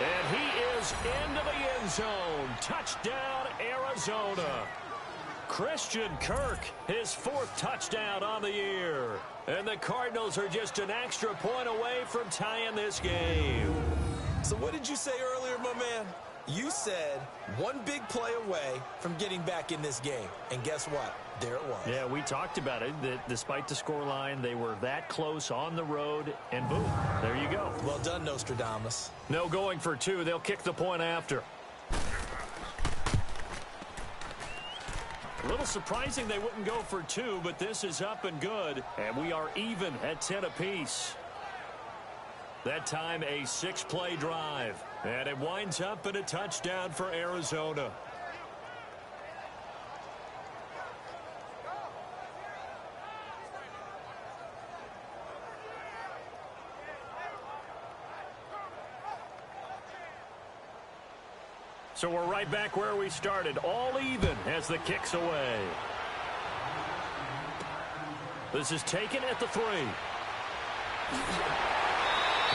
And he is into the end zone. Touchdown, Arizona. Christian Kirk, his 4th touchdown on the year. And the Cardinals are just an extra point away from tying this game. So what did you say earlier, my man? You said one big play away from getting back in this game. And guess what? There it was. Yeah, we talked about it. That despite the scoreline, they were that close on the road, and boom, there you go. Well done, Nostradamus. No going for 2. They'll kick the point after. A little surprising they wouldn't go for 2, but this is up and good, and we are even at 10 apiece. That time a 6-play drive, and it winds up in a touchdown for Arizona. So we're right back where we started, all even as the kick's away. This is taken at the 3.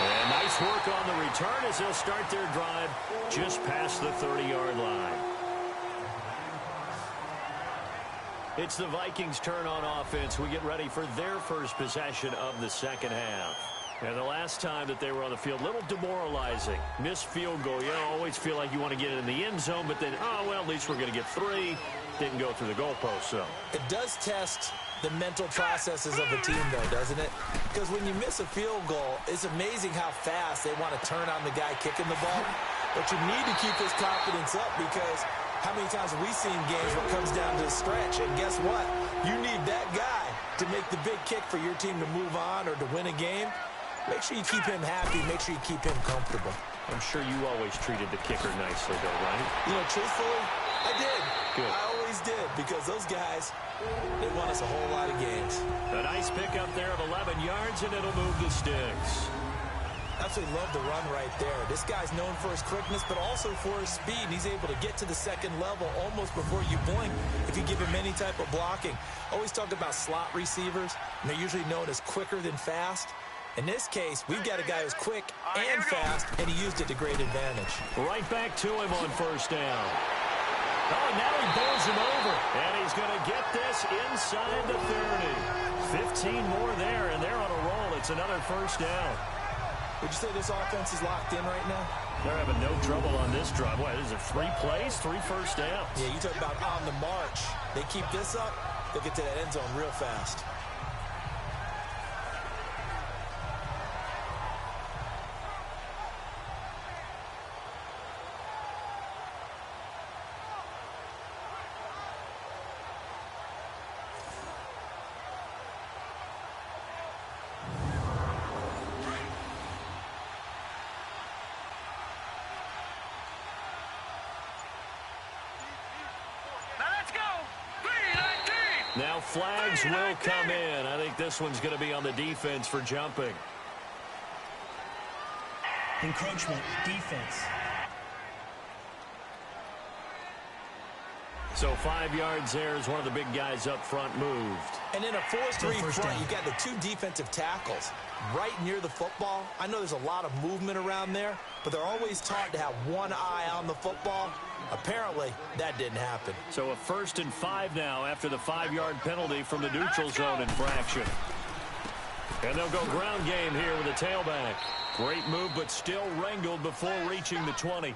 And nice work on the return as they'll start their drive just past the 30-yard line. It's the Vikings' turn on offense. We get ready for their first possession of the second half. And the last time that they were on the field, a little demoralizing. Missed field goal. You always feel like you want to get it in the end zone, but then, oh, well, at least we're going to get 3. Didn't go through the goalpost, so. It does test the mental processes of a team, though, doesn't it? Because when you miss a field goal, it's amazing how fast they want to turn on the guy kicking the ball. But you need to keep his confidence up because how many times have we seen games where it comes down to a stretch? And guess what? You need that guy to make the big kick for your team to move on or to win a game. Make sure you keep him happy. Make sure you keep him comfortable. I'm sure you always treated the kicker nicely, though, right? You know, truthfully, I did. Good. I always did because those guys, they won us a whole lot of games. A nice pickup there of 11 yards, and it'll move the sticks. Absolutely love the run right there. This guy's known for his quickness, but also for his speed. He's able to get to the second level almost before you blink if you give him any type of blocking. Always talk about slot receivers, and they're usually known as quicker than fast. In this case, we've got a guy who's quick and fast, and he used it to great advantage. Right back to him on first down. Oh, and now he bowls him over, and he's going to get this inside the 30. 15 more there, and they're on a roll. It's another first down. Would you say this offense is locked in right now? They're having no trouble on this drive. What, is it 3 plays, 3 first downs? Yeah, you talk about on the march. They keep this up, they'll get to that end zone real fast. Now flags will come in. I think this one's going to be on the defense for jumping. Encroachment, defense. So 5 yards there as one of the big guys up front moved. And in a 4-3 front, you've got the 2 defensive tackles right near the football. I know there's a lot of movement around there, but they're always taught to have one eye on the football. Apparently, that didn't happen. So a 1st and 5 now after the 5-yard penalty from the neutral zone infraction. And they'll go ground game here with a tailback. Great move, but still wrangled before reaching the 20.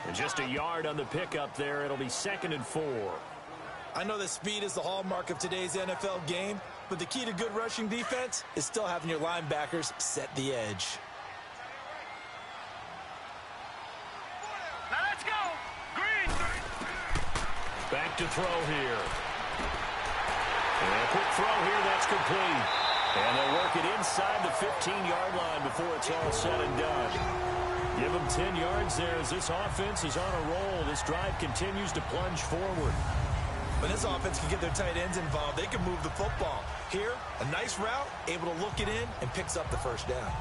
And just a yard on the pickup there. It'll be 2nd and 4. I know that speed is the hallmark of today's NFL game, but the key to good rushing defense is still having your linebackers set the edge. Now let's go. Green. Back to throw here. And a quick throw here, that's complete. And they'll work it inside the 15-yard line before it's all said and done. Give them 10 yards there as this offense is on a roll. This drive continues to plunge forward. When this offense can get their tight ends involved, they can move the football. Here, a nice route, able to look it in, and picks up the first down.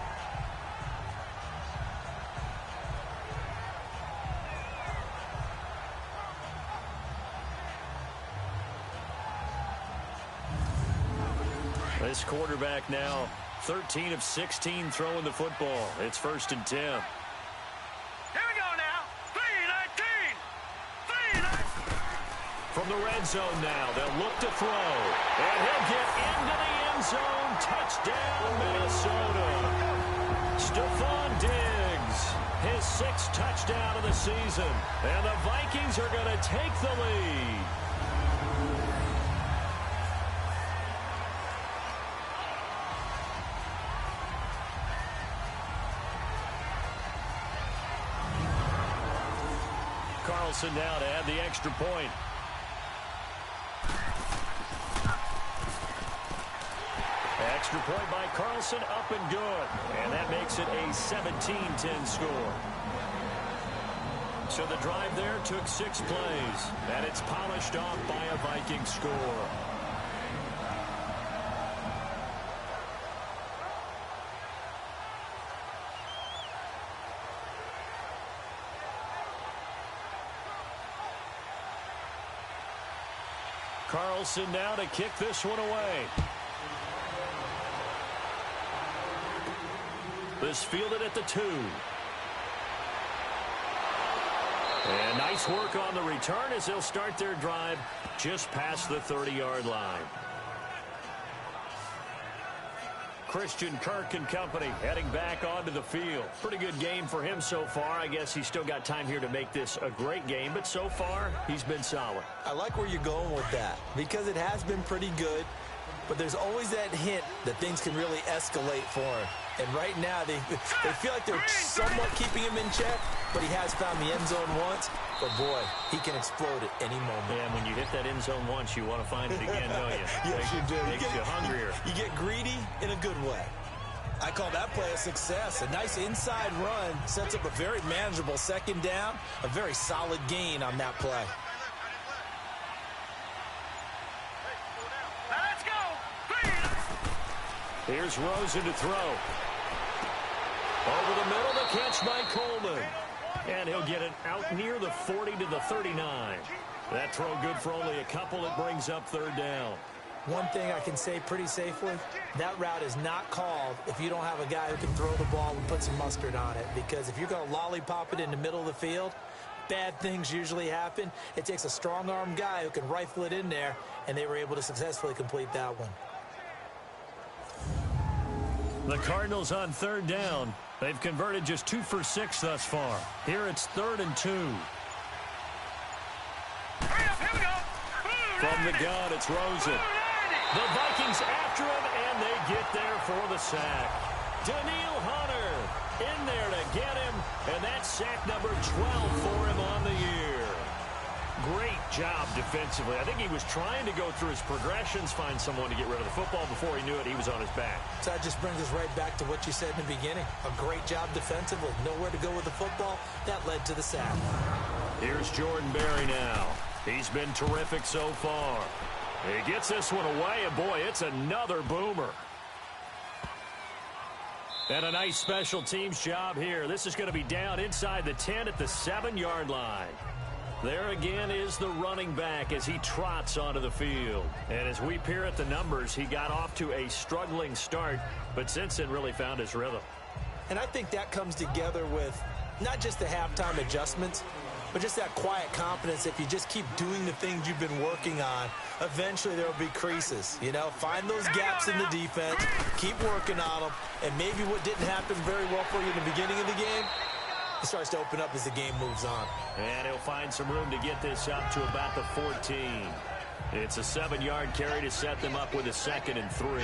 This quarterback now 13 of 16 throwing the football. It's 1st and 10. Here we go now. 3-19. 3-19. From the red zone now, they'll look to throw. And he'll get into the end zone. Touchdown, Minnesota. Stephon Diggs, his 6th touchdown of the season. And the Vikings are going to take the lead. Carlson now to add the extra point. Extra point by Carlson, up and good. And that makes it a 17-10 score. So the drive there took 6 plays, and it's polished off by a Viking score. Carlson now to kick this one away. This fielded at the 2. And nice work on the return as they'll start their drive just past the 30-yard line. Christian Kirk and company heading back onto the field. Pretty good game for him so far. I guess he's still got time here to make this a great game, but so far he's been solid. I like where you're going with that because it has been pretty good, but there's always that hint that things can really escalate for him. And right now they feel like they're somewhat keeping him in check, but he has found the end zone once. But, boy, he can explode at any moment. Yeah, when you hit that end zone once, you want to find it again, don't you? Yes, you do. Makes you hungrier. You get greedy in a good way. I call that play a success. A nice inside run sets up a very manageable second down, a very solid gain on that play. Let's go. Here's Rosen to throw. Over the middle, the catch by Coleman. And he'll get it out near the 40 to the 39. That throw good for only a couple. It brings up third down. One thing I can say pretty safely, that route is not called if you don't have a guy who can throw the ball and put some mustard on it. Because if you're going to lollipop it in the middle of the field, bad things usually happen. It takes a strong-arm guy who can rifle it in there, and they were able to successfully complete that one. The Cardinals on third down. They've converted just 2 for 6 thus far. Here it's 3rd and 2. From the gun, it's Rosen. The Vikings after him, and they get there for the sack. Daniil Hunter in there to get him, and that's sack number 12 for him on the year. Great job defensively. I think he was trying to go through his progressions, find someone to get rid of the football. Before he knew it, he was on his back. So that just brings us right back to what you said in the beginning. A great job defensively. Nowhere to go with the football. That led to the sack. Here's Jordan Berry now. He's been terrific so far. He gets this one away, and boy, it's another boomer. And a nice special teams job here. This is going to be down inside the 10 at the 7-yard line. There again is the running back as he trots onto the field. And as we peer at the numbers, he got off to a struggling start, but since then really found his rhythm. And I think that comes together with not just the halftime adjustments, but just that quiet confidence. If you just keep doing the things you've been working on, eventually there will be creases. You know, find those gaps in the defense, keep working on them, and maybe what didn't happen very well for you in the beginning of the game, it starts to open up as the game moves on. And he'll find some room to get this up to about the 14. It's a 7-yard carry to set them up with a 2nd and 3.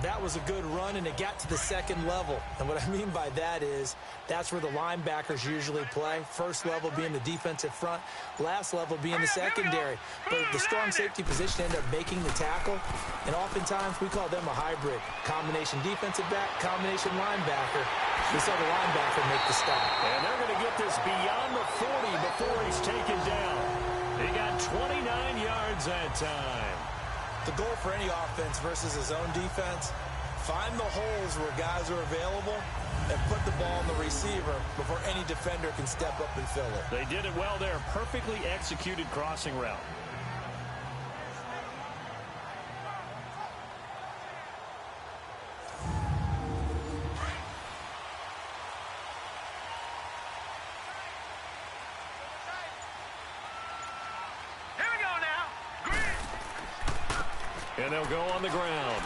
That was a good run, and it got to the second level. And what I mean by that is that's where the linebackers usually play. First level being the defensive front, last level being the secondary. But the strong safety position ended up making the tackle, and oftentimes we call them a hybrid. Combination defensive back, combination linebacker. We saw the linebacker make the stop. And they're going to get this beyond the 40 before he's taken down. He got 29 yards that time. The goal for any offense versus his own defense, find the holes where guys are available and put the ball on the receiver before any defender can step up and fill it. They did it well there. Perfectly executed crossing route. And they'll go on the ground.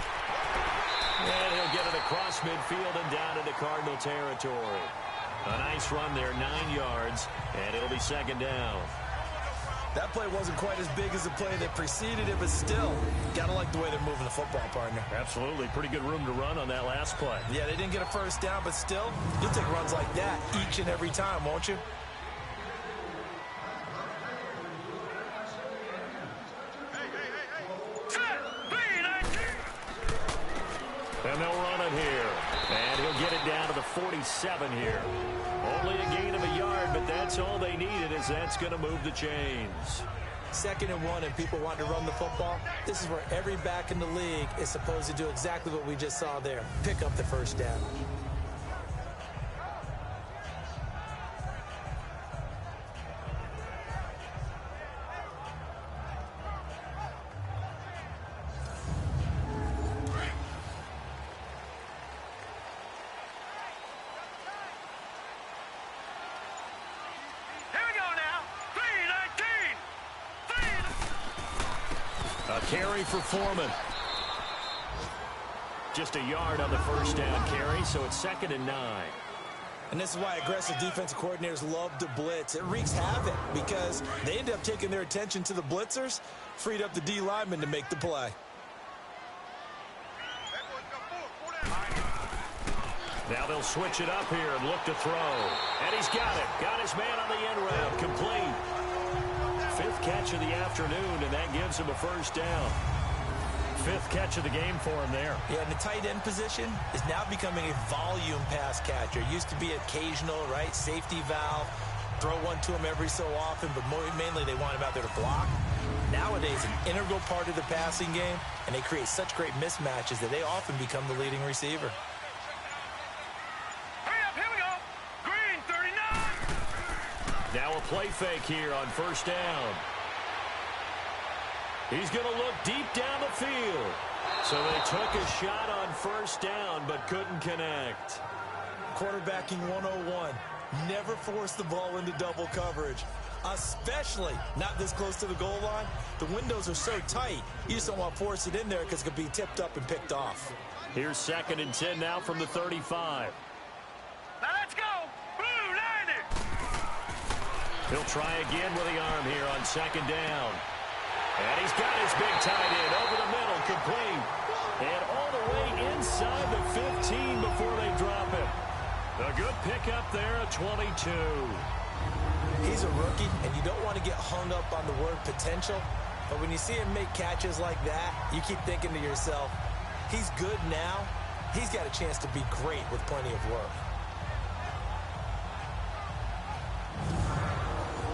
And he'll get it across midfield and down into Cardinal territory. A nice run there, 9 yards, and it'll be 2nd down. That play wasn't quite as big as the play that preceded it, but still, gotta like the way they're moving the football, partner. Absolutely. Pretty good room to run on that last play. Yeah, they didn't get a first down, but still, you'll take runs like that each and every time, won't you? And they'll run it here. And he'll get it down to the 47 here. Only a gain of a yard, but that's all they needed, as that's going to move the chains. 2nd and 1, and people want to run the football. This is where every back in the league is supposed to do exactly what we just saw there. Pick up the first down. A carry for Foreman. Just a yard on the first down carry, so it's 2nd and 9. And this is why aggressive defensive coordinators love to blitz. It wreaks havoc because they end up taking their attention to the blitzers, freed up the D lineman to make the play. Now they'll switch it up here and look to throw. And he's got it. Got his man on the end route. Complete. 5th catch of the afternoon, and that gives him a first down. 5th catch of the game for him there. Yeah, and the tight end position is now becoming a volume pass catcher. Used to be occasional, right? Safety valve. Throw one to him every so often, but mainly they want him out there to block. Nowadays, an integral part of the passing game, and they create such great mismatches that they often become the leading receiver. Now a play fake here on first down. He's going to look deep down the field. So they took a shot on first down but couldn't connect. Quarterbacking 101. Never force the ball into double coverage, especially not this close to the goal line. The windows are so tight, you just don't want to force it in there because it could be tipped up and picked off. Here's 2nd and 10 now from the 35. Now let's go. Blue 90. He'll try again with the arm here on 2nd down. And he's got his big tight end over the middle, complete. And all the way inside the 15 before they drop it. A good pickup there at 22. He's a rookie, and you don't want to get hung up on the word potential. But when you see him make catches like that, you keep thinking to yourself, he's good now. He's got a chance to be great with plenty of work.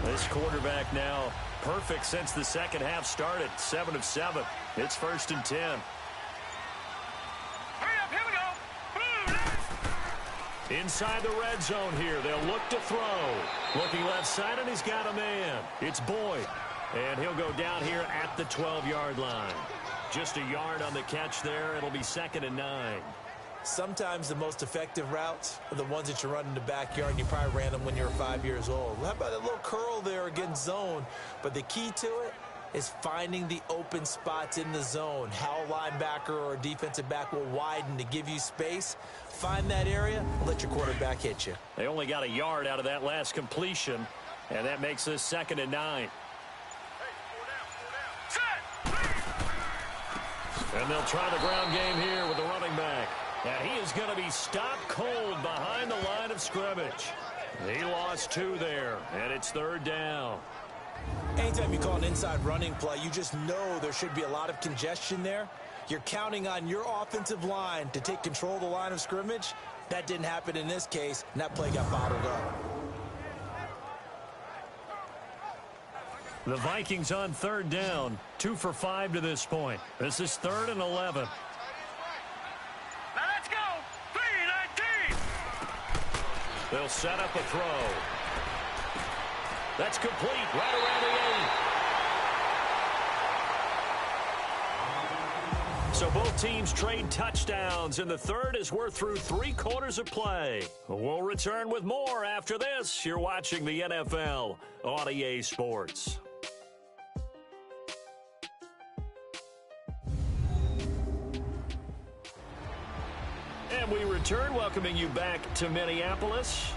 This quarterback now perfect since the second half started. 7 of 7. It's 1st and 10. Hurry up, here we go. Blue. Inside the red zone here. They'll look to throw. Looking left side, and he's got a man. It's Boyd. And he'll go down here at the 12-yard line. Just a yard on the catch there. It'll be 2nd and 9. Sometimes the most effective routes are the ones that you run in the backyard, and you probably ran them when you were 5 years old. How about a little curl there against zone? But the key to it is finding the open spots in the zone. How a linebacker or a defensive back will widen to give you space. Find that area, let your quarterback hit you. They only got a yard out of that last completion, and that makes this 2nd and 9. And they'll try the ground game here with the running back. And he is going to be stopped cold behind the line of scrimmage. He lost 2 there, and it's 3rd down. Anytime you call an inside running play, you just know there should be a lot of congestion there. You're counting on your offensive line to take control of the line of scrimmage. That didn't happen in this case, and that play got bottled up. The Vikings on 3rd down, 2 for 5 to this point. This is 3rd and 11. Now let's go. 3-19. They'll set up a throw. That's complete right around the 8. So both teams trade touchdowns, and the third as we're through 3 quarters of play. We'll return with more after this. You're watching the NFL on EA Sports. And we return, welcoming you back to Minneapolis.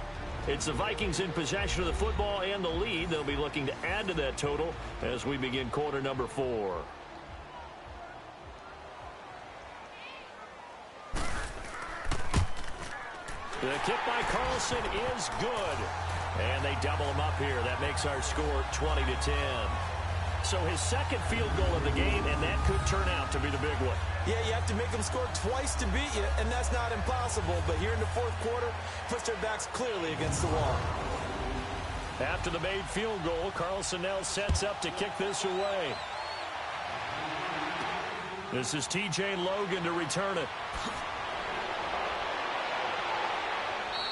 It's the Vikings in possession of the football and the lead. They'll be looking to add to that total as we begin quarter number 4. The kick by Carlson is good. And they double him up here. That makes our score 20-10. So his second field goal of the game, and that could turn out to be the big one. Yeah, you have to make them score twice to beat you, and that's not impossible. But here in the 4th quarter, puts their backs clearly against the wall. After the made field goal, Carlson now sets up to kick this away. This is T.J. Logan to return it.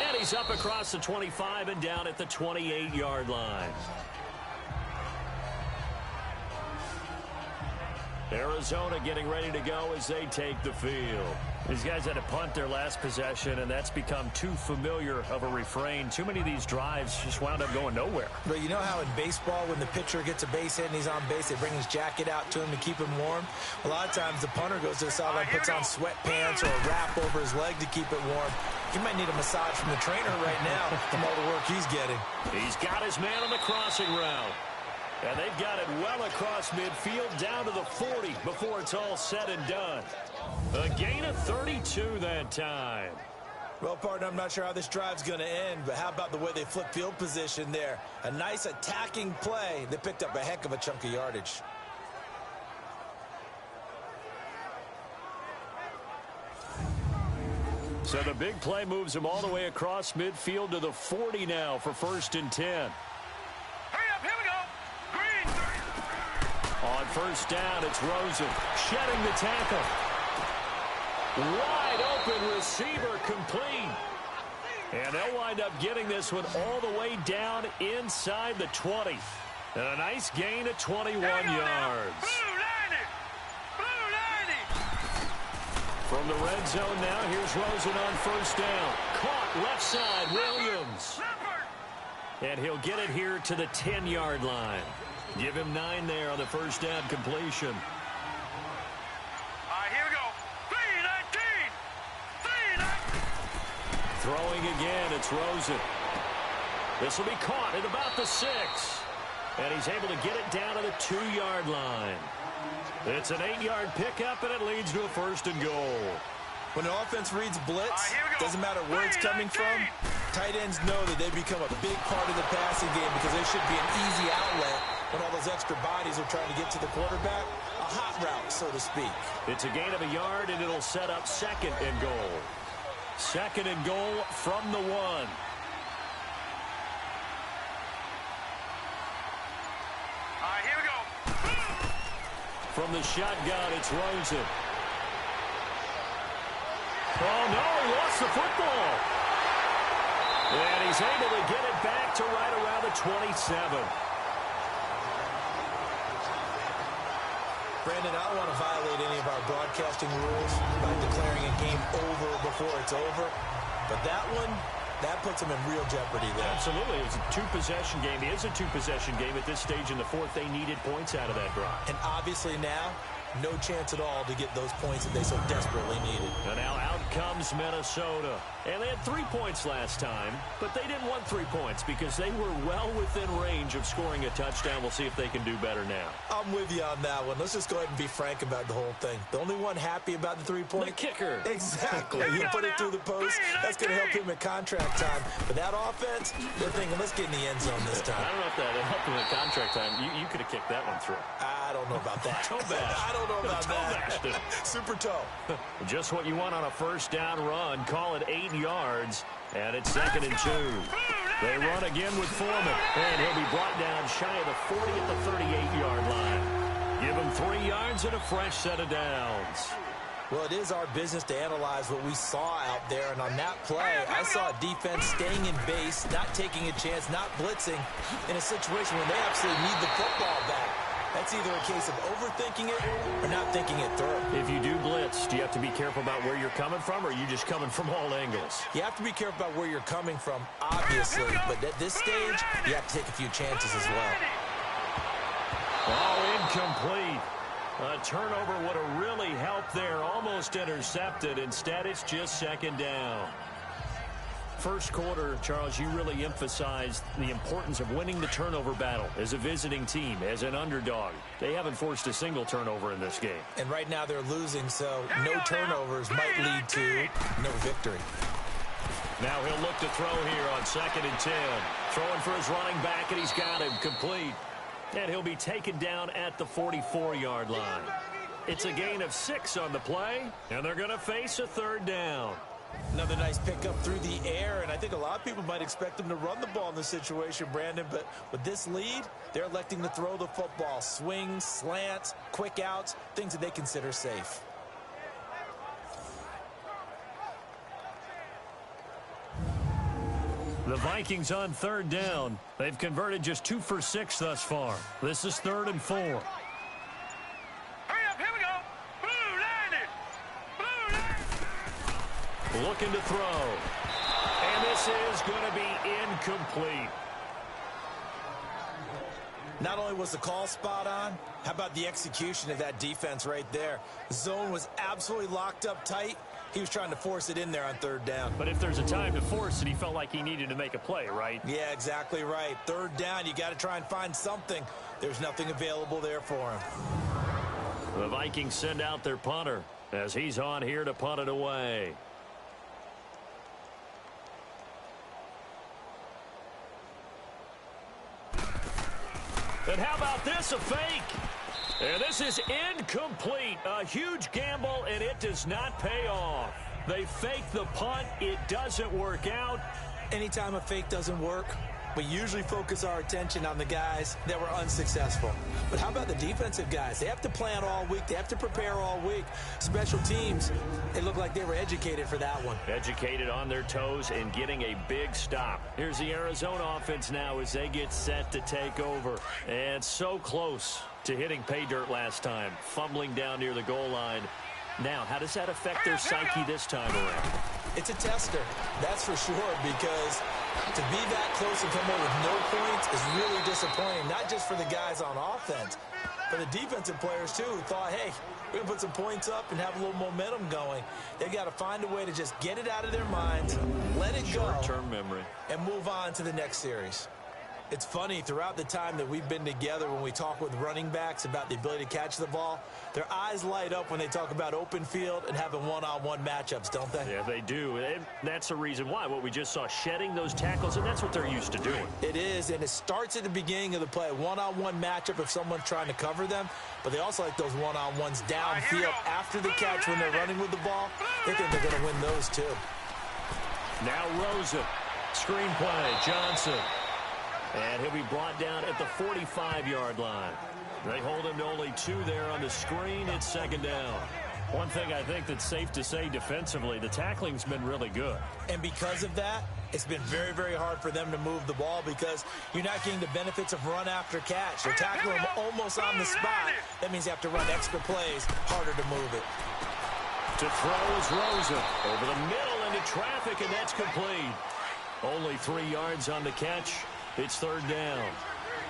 And he's up across the 25 and down at the 28-yard line. Arizona getting ready to go as they take the field. These guys had to punt their last possession, and that's become too familiar of a refrain. Too many of these drives just wound up going nowhere. But you know how in baseball, when the pitcher gets a base hit and he's on base, they bring his jacket out to him to keep him warm? A lot of times the punter goes to the sideline, puts on sweatpants or a wrap over his leg to keep it warm. He might need a massage from the trainer right now from all the work he's getting. He's got his man on the crossing route. And they've got it well across midfield down to the 40 before it's all said and done. A gain of 32 that time. Well, partner, I'm not sure how this drive's going to end, but how about the way they flip field position there? A nice attacking play. They picked up a heck of a chunk of yardage. So the big play moves him all the way across midfield to the 40 now for 1st and 10. Hurry up, here we go. Green. On 1st down, it's Rosen shedding the tackle. Wide open receiver complete. And they'll wind up getting this one all the way down inside the 20. And a nice gain of 21 yards. Blue 90. Blue 90. From the red zone now, here's Rosen on 1st down. Caught left side, Williams. And he'll get it here to the 10-yard line. Give him 9 there on the 1st down completion. All right, here we go. 319. 319. Throwing again, it's Rosen. This will be caught at about the 6. And he's able to get it down to the 2-yard line. It's an 8-yard pickup, and it leads to a 1st and goal. When the offense reads blitz, doesn't matter where it's coming from, tight ends know that they become a big part of the passing game because they should be an easy outlet when all those extra bodies are trying to get to the quarterback. A hot route, so to speak. It's a gain of a yard, and it'll set up 2nd and goal. 2nd and goal from the 1. All right, here we go. From the shotgun, it's Rosen. Oh, no, he lost the football. And he's able to get it back to right around the 27. Brandon, I don't want to violate any of our broadcasting rules by declaring a game over before it's over, but that one, that puts them in real jeopardy there. Absolutely. It was a 2-possession game. It is a 2-possession game at this stage in the 4th. They needed points out of that drive. And obviously now, no chance at all to get those points that they so desperately needed. And now out comes Minnesota. And they had 3 points last time, but they didn't want 3 points because they were well within range of scoring a touchdown. We'll see if they can do better now. I'm with you on that one. Let's just go ahead and be frank about the whole thing. The only one happy about the 3-point? The kicker. Exactly. You put it through the post. That's going to help him at contract time. But that offense, they're thinking, let's get in the end zone this time. I don't know if that helped him at contract time. You could have kicked that one through. I don't know about that. Toe bash. I don't know about that. Super toe. Just what you want on a 1st down run. Call it 8 yards. And it's 2nd and 2. They run again with Foreman. And he'll be brought down shy of the 40 at the 38-yard line. Give him 3 yards and a fresh set of downs. Well, it is our business to analyze what we saw out there. And on that play, I saw a defense staying in base, not taking a chance, not blitzing in a situation where they absolutely need the football back. That's either a case of overthinking it or not thinking it through. If you do blitz, do you have to be careful about where you're coming from, or are you just coming from all angles? You have to be careful about where you're coming from, obviously. But at this stage, you have to take a few chances as well. Oh, incomplete. A turnover would have really helped there. Almost intercepted. Instead, it's just 2nd down. First quarter, Charles, you really emphasized the importance of winning the turnover battle as a visiting team, as an underdog. They haven't forced a single turnover in this game. And right now they're losing, so no turnovers might lead to no victory. Now he'll look to throw here on 2nd and 10. Throwing for his running back, and he's got him complete. And he'll be taken down at the 44-yard line. It's a gain of 6 on the play, and they're going to face a 3rd down. Another nice pickup through the air, and I think a lot of people might expect them to run the ball in this situation, Brandon, but with this lead, they're electing to throw the football. Swings, slants, quick outs, things that they consider safe. The Vikings on 3rd down. They've converted just 2 for 6 thus far. This is 3rd and 4. Hurry up, here Looking to throw. And this is going to be incomplete. Not only was the call spot on, how about the execution of that defense right there? The zone was absolutely locked up tight. He was trying to force it in there on third down. But if there's a time to force it, he felt like he needed to make a play, right? Yeah, exactly right. Third down, you got to try and find something. There's nothing available there for him. The Vikings send out their punter as he's on here to punt it away. And how about this, a fake? And this is incomplete. A huge gamble, and it does not pay off. They fake the punt. It doesn't work out. Anytime a fake doesn't work, we usually focus our attention on the guys that were unsuccessful. But how about the defensive guys? They have to plan all week. They have to prepare all week. Special teams, they look like they were educated for that one. Educated on their toes and getting a big stop. Here's the Arizona offense now as they get set to take over. And so close to hitting pay dirt last time, fumbling down near the goal line. Now, how does that affect their psyche this time around? It's a tester, that's for sure, because to be that close and come away with no points is really disappointing, not just for the guys on offense, but the defensive players, too, who thought, hey, we're going to put some points up and have a little momentum going. They've got to find a way to just get it out of their minds, let it go, short-term memory, and move on to the next series. It's funny, throughout the time that we've been together, when we talk with running backs about the ability to catch the ball, their eyes light up when they talk about open field and having one-on-one matchups, don't they? Yeah, they do. And that's the reason why. What we just saw, shedding those tackles, and that's what they're used to doing. It is, and it starts at the beginning of the play. One-on-one matchup if someone's trying to cover them, but they also like those one-on-ones downfield after the catch when they're running with the ball. They think they're going to win those, too. Now Rosen. Screen play, Johnson. And he'll be brought down at the 45-yard line. They hold him to only 2 there on the screen. It's second down. One thing I think that's safe to say defensively, the tackling's been really good. And because of that, it's been very, very hard for them to move the ball because you're not getting the benefits of run after catch. They're tackling them almost on the spot. That means you have to run extra plays, harder to move it. To throw is Rosen. Over the middle into traffic, and that's complete. Only 3 yards on the catch. It's third down.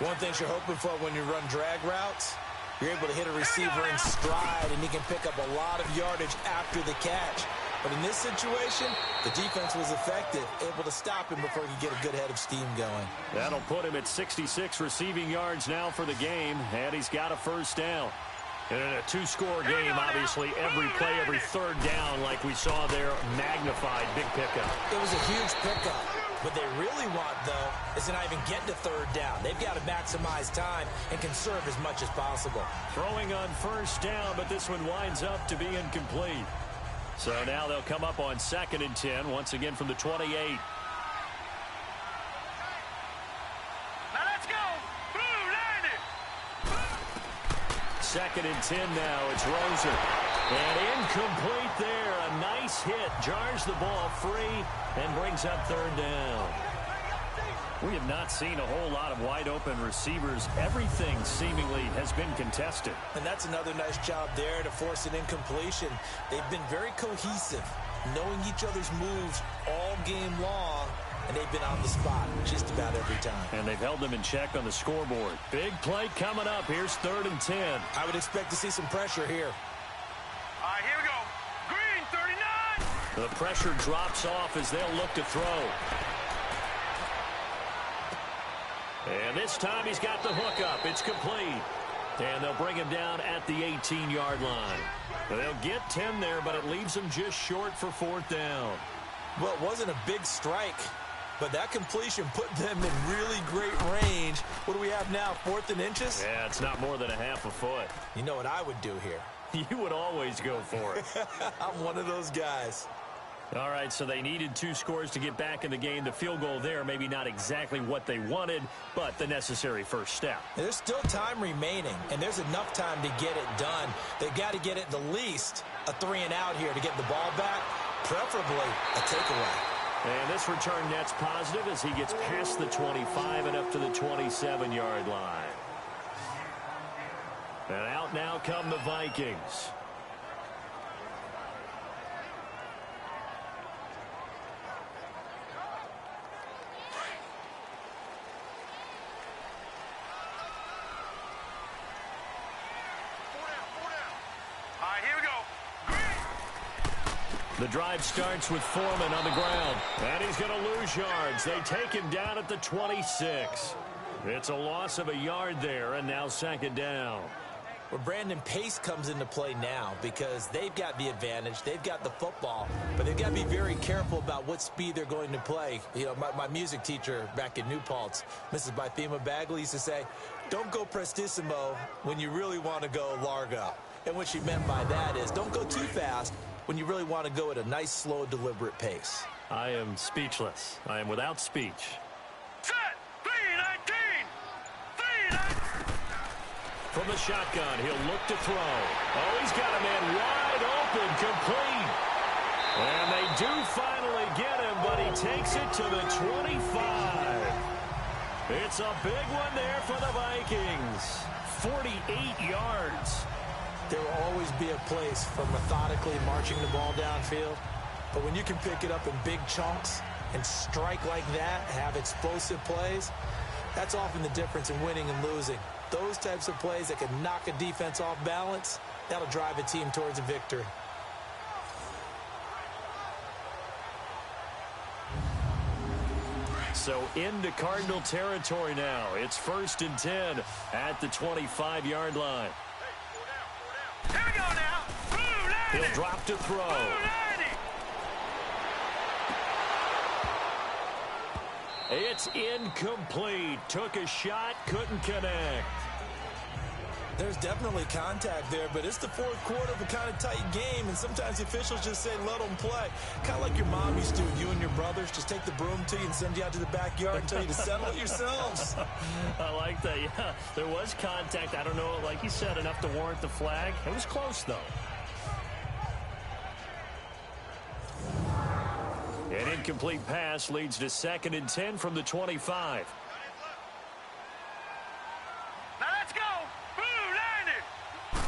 One thing you're hoping for when you run drag routes, you're able to hit a receiver in stride, and you can pick up a lot of yardage after the catch. But in this situation, the defense was effective, able to stop him before he could get a good head of steam going. That'll put him at 66 receiving yards now for the game, and he's got a first down. And in a 2-score game, obviously, every play, every third down, like we saw there, magnified, big pickup. It was a huge pickup. What they really want, though, is to not even get to third down. They've got to maximize time and conserve as much as possible. Throwing on first down, but this one winds up to be incomplete. So now they'll come up on 2nd and 10, once again from the 28. Now let's go. Blue 90. 2nd and 10 now. It's Rosen. And incomplete there. A nice hit. Jars the ball free and brings up third down. We have not seen a whole lot of wide-open receivers. Everything seemingly has been contested. And that's another nice job there to force an incompletion. They've been very cohesive, knowing each other's moves all game long, and they've been on the spot just about every time. And they've held them in check on the scoreboard. Big play coming up. Here's 3rd and 10. I would expect to see some pressure here. All right, here we go. Green 39. The pressure drops off as they'll look to throw. And this time he's got the hook up. It's complete. And they'll bring him down at the 18-yard line. They'll get 10 there, but it leaves them just short for 4th down. Well, it wasn't a big strike, but that completion put them in really great range. What do we have now, 4th and inches? Yeah, it's not more than a half a foot. You know what I would do here? You would always go for it. I'm one of those guys. All right, so they needed 2 scores to get back in the game. The field goal there, maybe not exactly what they wanted, but the necessary first step. There's still time remaining, and there's enough time to get it done. They've got to get at the least a 3-and-out here to get the ball back, preferably a takeaway. And this return net's positive as he gets past the 25 and up to the 27-yard line. And out now come the Vikings. The drive starts with Foreman on the ground. And he's going to lose yards. They take him down at the 26. It's a loss of a yard there, and now second down. Well, Brandon, pace comes into play now because they've got the advantage. They've got the football, but they've got to be very careful about what speed they're going to play. You know, my music teacher back in New Paltz, Mrs. Bythema Bagley, used to say, don't go prestissimo when you really want to go largo. And what she meant by that is don't go too fast when you really want to go at a nice, slow, deliberate pace. I am speechless. I am without speech. Set. 3-19. 3-19. From the shotgun, he'll look to throw. Oh, he's got a man wide open, complete. And they do finally get him, but he takes it to the 25. It's a big one there for the Vikings. 48 yards. There will always be a place for methodically marching the ball downfield. But when you can pick it up in big chunks and strike like that, have explosive plays, that's often the difference in winning and losing. Those types of plays that can knock a defense off balance, that'll drive a team towards a victory. So into Cardinal territory now. It's 1st and 10 at the 25-yard line. Here we go now. Blue 90. He'll drop to throw. Blue 90. It's incomplete. Took a shot, couldn't connect. There's definitely contact there, but it's the fourth quarter of a kind of tight game, and sometimes the officials just say, let them play. Kind of like your mom used to, you and your brothers, just take the broom to you and send you out to the backyard and tell you to settle it yourselves. I like that, yeah. There was contact. I don't know, like you said, enough to warrant the flag. It was close, though. An incomplete pass leads to 2nd and 10 from the 25. Now let's go. Blue 90.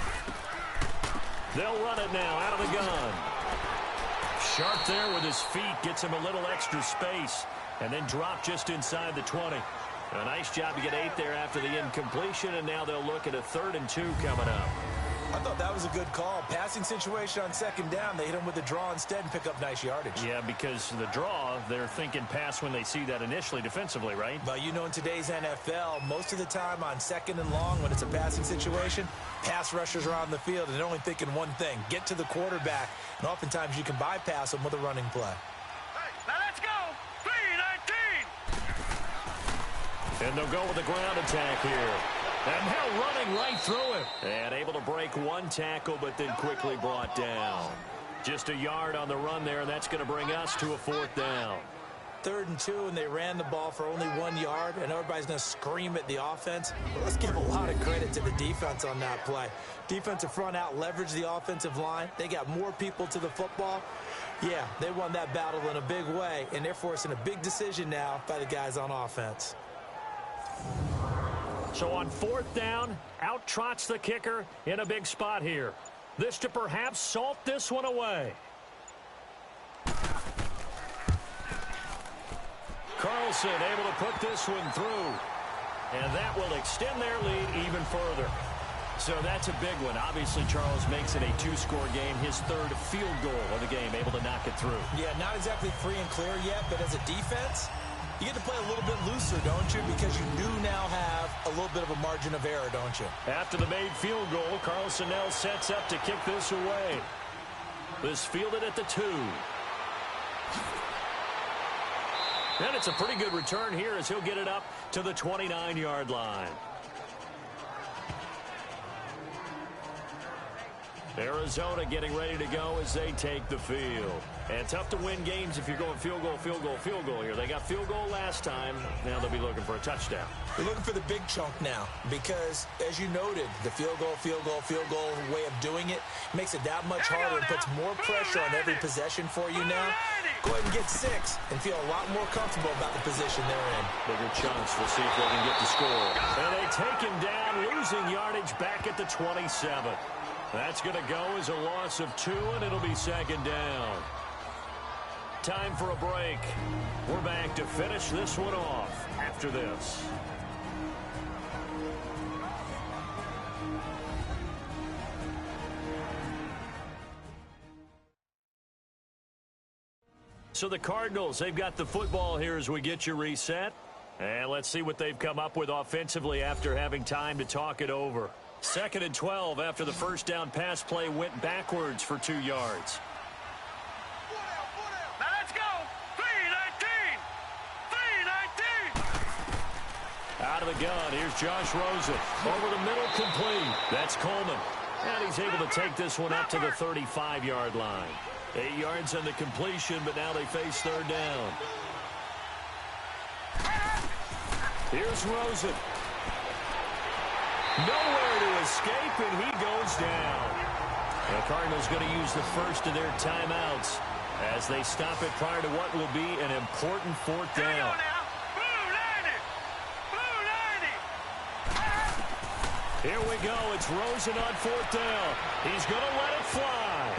They'll run it now out of the gun. Sharp there with his feet. Gets him a little extra space. And then drop just inside the 20. A nice job to get 8 there after the incompletion. And now they'll look at a 3rd and 2 coming up. I thought that was a good call. Passing situation on 2nd down. They hit him with a draw instead and pick up nice yardage. Yeah, because the draw, they're thinking pass when they see that initially defensively, right? But you know, in today's NFL, most of the time on 2nd and long, when it's a passing situation, pass rushers are on the field and they're only thinking one thing, get to the quarterback. And oftentimes you can bypass them with a running play. Now let's go. 3-19. And they'll go with the ground attack here. And now running right through it. And able to break one tackle, but then quickly brought down. Just a yard on the run there, and that's going to bring us to a 4th down. 3rd and 2, and they ran the ball for only 1 yard, and everybody's going to scream at the offense. But let's give a lot of credit to the defense on that play. Defensive front out leveraged the offensive line. They got more people to the football. Yeah, they won that battle in a big way, and they're forcing a big decision now by the guys on offense. So on 4th down, out trots the kicker in a big spot here. This to perhaps salt this one away. Carlson able to put this one through. And that will extend their lead even further. So that's a big one. Obviously, Charles makes it a 2-score game. His 3rd field goal of the game, able to knock it through. Yeah, not exactly free and clear yet, but as a defense, you get to play a little bit looser, don't you? Because you do now have a little bit of a margin of error, don't you? After the made field goal, Carlson now sets up to kick this away. This fielded at the 2. And it's a pretty good return here as he'll get it up to the 29-yard line. Arizona getting ready to go as they take the field. And tough to win games if you're going field goal, field goal, field goal here. They got field goal last time. Now they'll be looking for a touchdown. They're looking for the big chunk now because, as you noted, the field goal way of doing it makes it that much harder and puts more pressure on every possession for you now. Go ahead and get 6 and feel a lot more comfortable about the position they're in. Bigger chunks. We'll see if they can get the score. And they take him down, losing yardage back at the 27. That's going to go as a loss of 2, and it'll be 2nd down. Time for a break. We're back to finish this one off after this. So the Cardinals, they've got the football here as we get you reset. And let's see what they've come up with offensively after having time to talk it over. 2nd and 12 after the first down pass play went backwards for 2 yards. Now let's go. 3-19. 3-19. Out of the gun, here's Josh Rosen. Over the middle, complete. That's Coleman. And he's able to take this one up to the 35-yard line. 8 yards on the completion, but now they face 3rd down. Here's Rosen. Nowhere to escape, and he goes down. The Cardinals going to use the first of their timeouts as they stop it prior to what will be an important 4th down. Here we go. It's Rosen on 4th down. He's going to let it fly.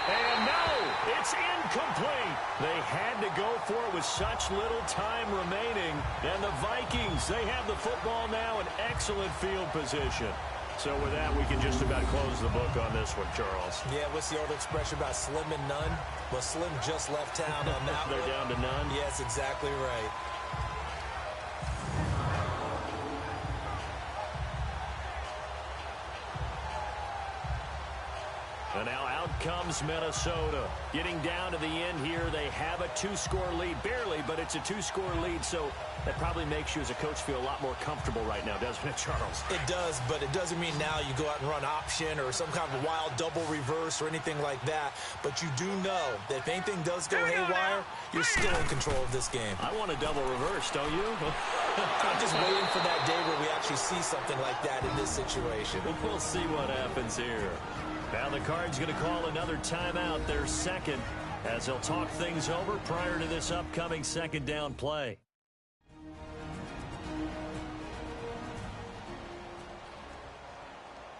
And no, it's incomplete. They had to go for it with such little time remaining. And the Vikings, they have the football now in excellent field position. So with that, we can just about close the book on this one, Charles. Yeah, what's the old expression about slim and none? Well, Slim just left town on that They're one. down to none? Yes, exactly right. And now out comes Minnesota. Getting down to the end here, they have a 2-score lead. Barely, but it's a 2-score lead, so that probably makes you as a coach feel a lot more comfortable right now, doesn't it, Charles? It does, but it doesn't mean now you go out and run option or some kind of wild double reverse or anything like that. But you do know that if anything does go haywire, you're still in control of this game. I want a double reverse, don't you? I'm just waiting for that day where we actually see something like that in this situation. We'll see what happens here. Now the Cards going to call another timeout, their 2nd, as they'll talk things over prior to this upcoming 2nd down play.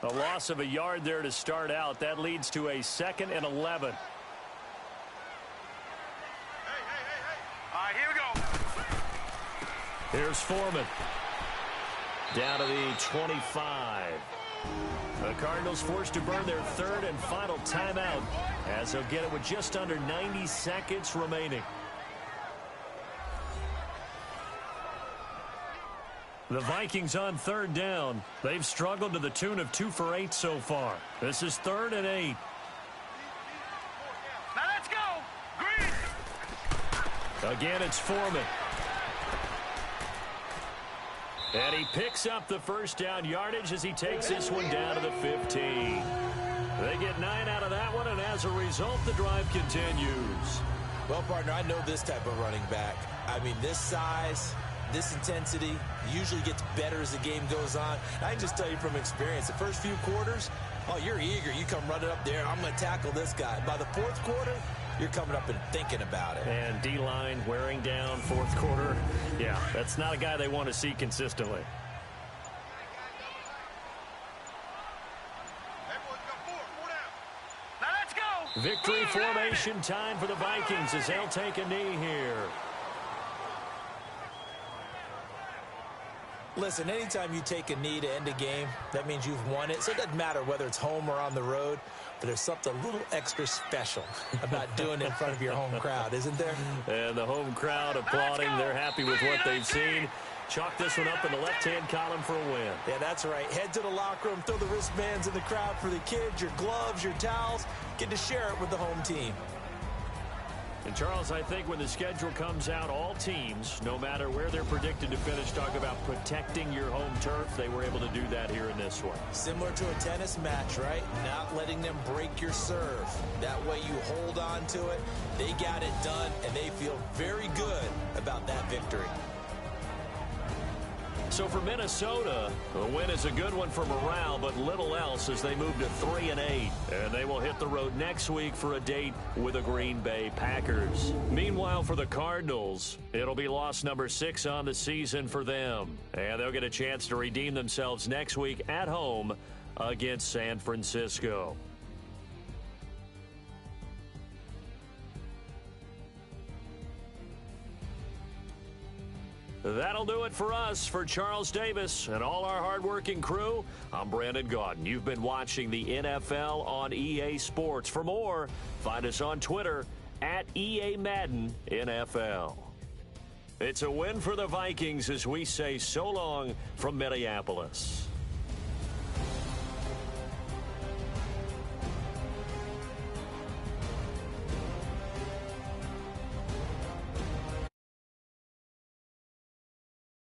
A loss of a yard there to start out. That leads to a 2nd and 11. All right, here we go. Here's Foreman. Down to the 25. The Cardinals forced to burn their 3rd and final timeout as they'll get it with just under 90 seconds remaining. The Vikings on 3rd down. They've struggled to the tune of 2 for 8 so far. This is 3rd and 8. Now let's go. Green. Again, it's Foreman. And he picks up the first down yardage as he takes this one down to the 15. They get 9 out of that one, and as a result, the drive continues. Well, partner, I know this type of running back. I mean, this size, this intensity usually gets better as the game goes on. I can just tell you from experience, the first few quarters, oh, you're eager. You come running up there, I'm going to tackle this guy. By the 4th quarter, you're coming up and thinking about it. And D-line wearing down 4th quarter. Yeah, that's not a guy they want to see consistently. Now let's go. Victory formation time for the Vikings as they'll take a knee here. Listen, anytime you take a knee to end a game, that means you've won it. So it doesn't matter whether it's home or on the road, but there's something a little extra special about doing it in front of your home crowd, isn't there? And the home crowd applauding. They're happy with what they've seen. Chalk this one up in the left-hand column for a win. Yeah, that's right. Head to the locker room, throw the wristbands in the crowd for the kids, your gloves, your towels. Get to share it with the home team. And, Charles, I think when the schedule comes out, all teams, no matter where they're predicted to finish, talk about protecting your home turf. They were able to do that here in this one. Similar to a tennis match, right? Not letting them break your serve. That way you hold on to it. They got it done, and they feel very good about that victory. So for Minnesota, the win is a good one for morale, but little else as they move to 3-8. And they will hit the road next week for a date with the Green Bay Packers. Meanwhile, for the Cardinals, it'll be loss number 6 on the season for them. And they'll get a chance to redeem themselves next week at home against San Francisco. That'll do it for us. For Charles Davis and all our hardworking crew, I'm Brandon Gaudin. You've been watching the NFL on EA Sports. For more, find us on Twitter at EA Madden NFL. It's a win for the Vikings as we say so long from Minneapolis.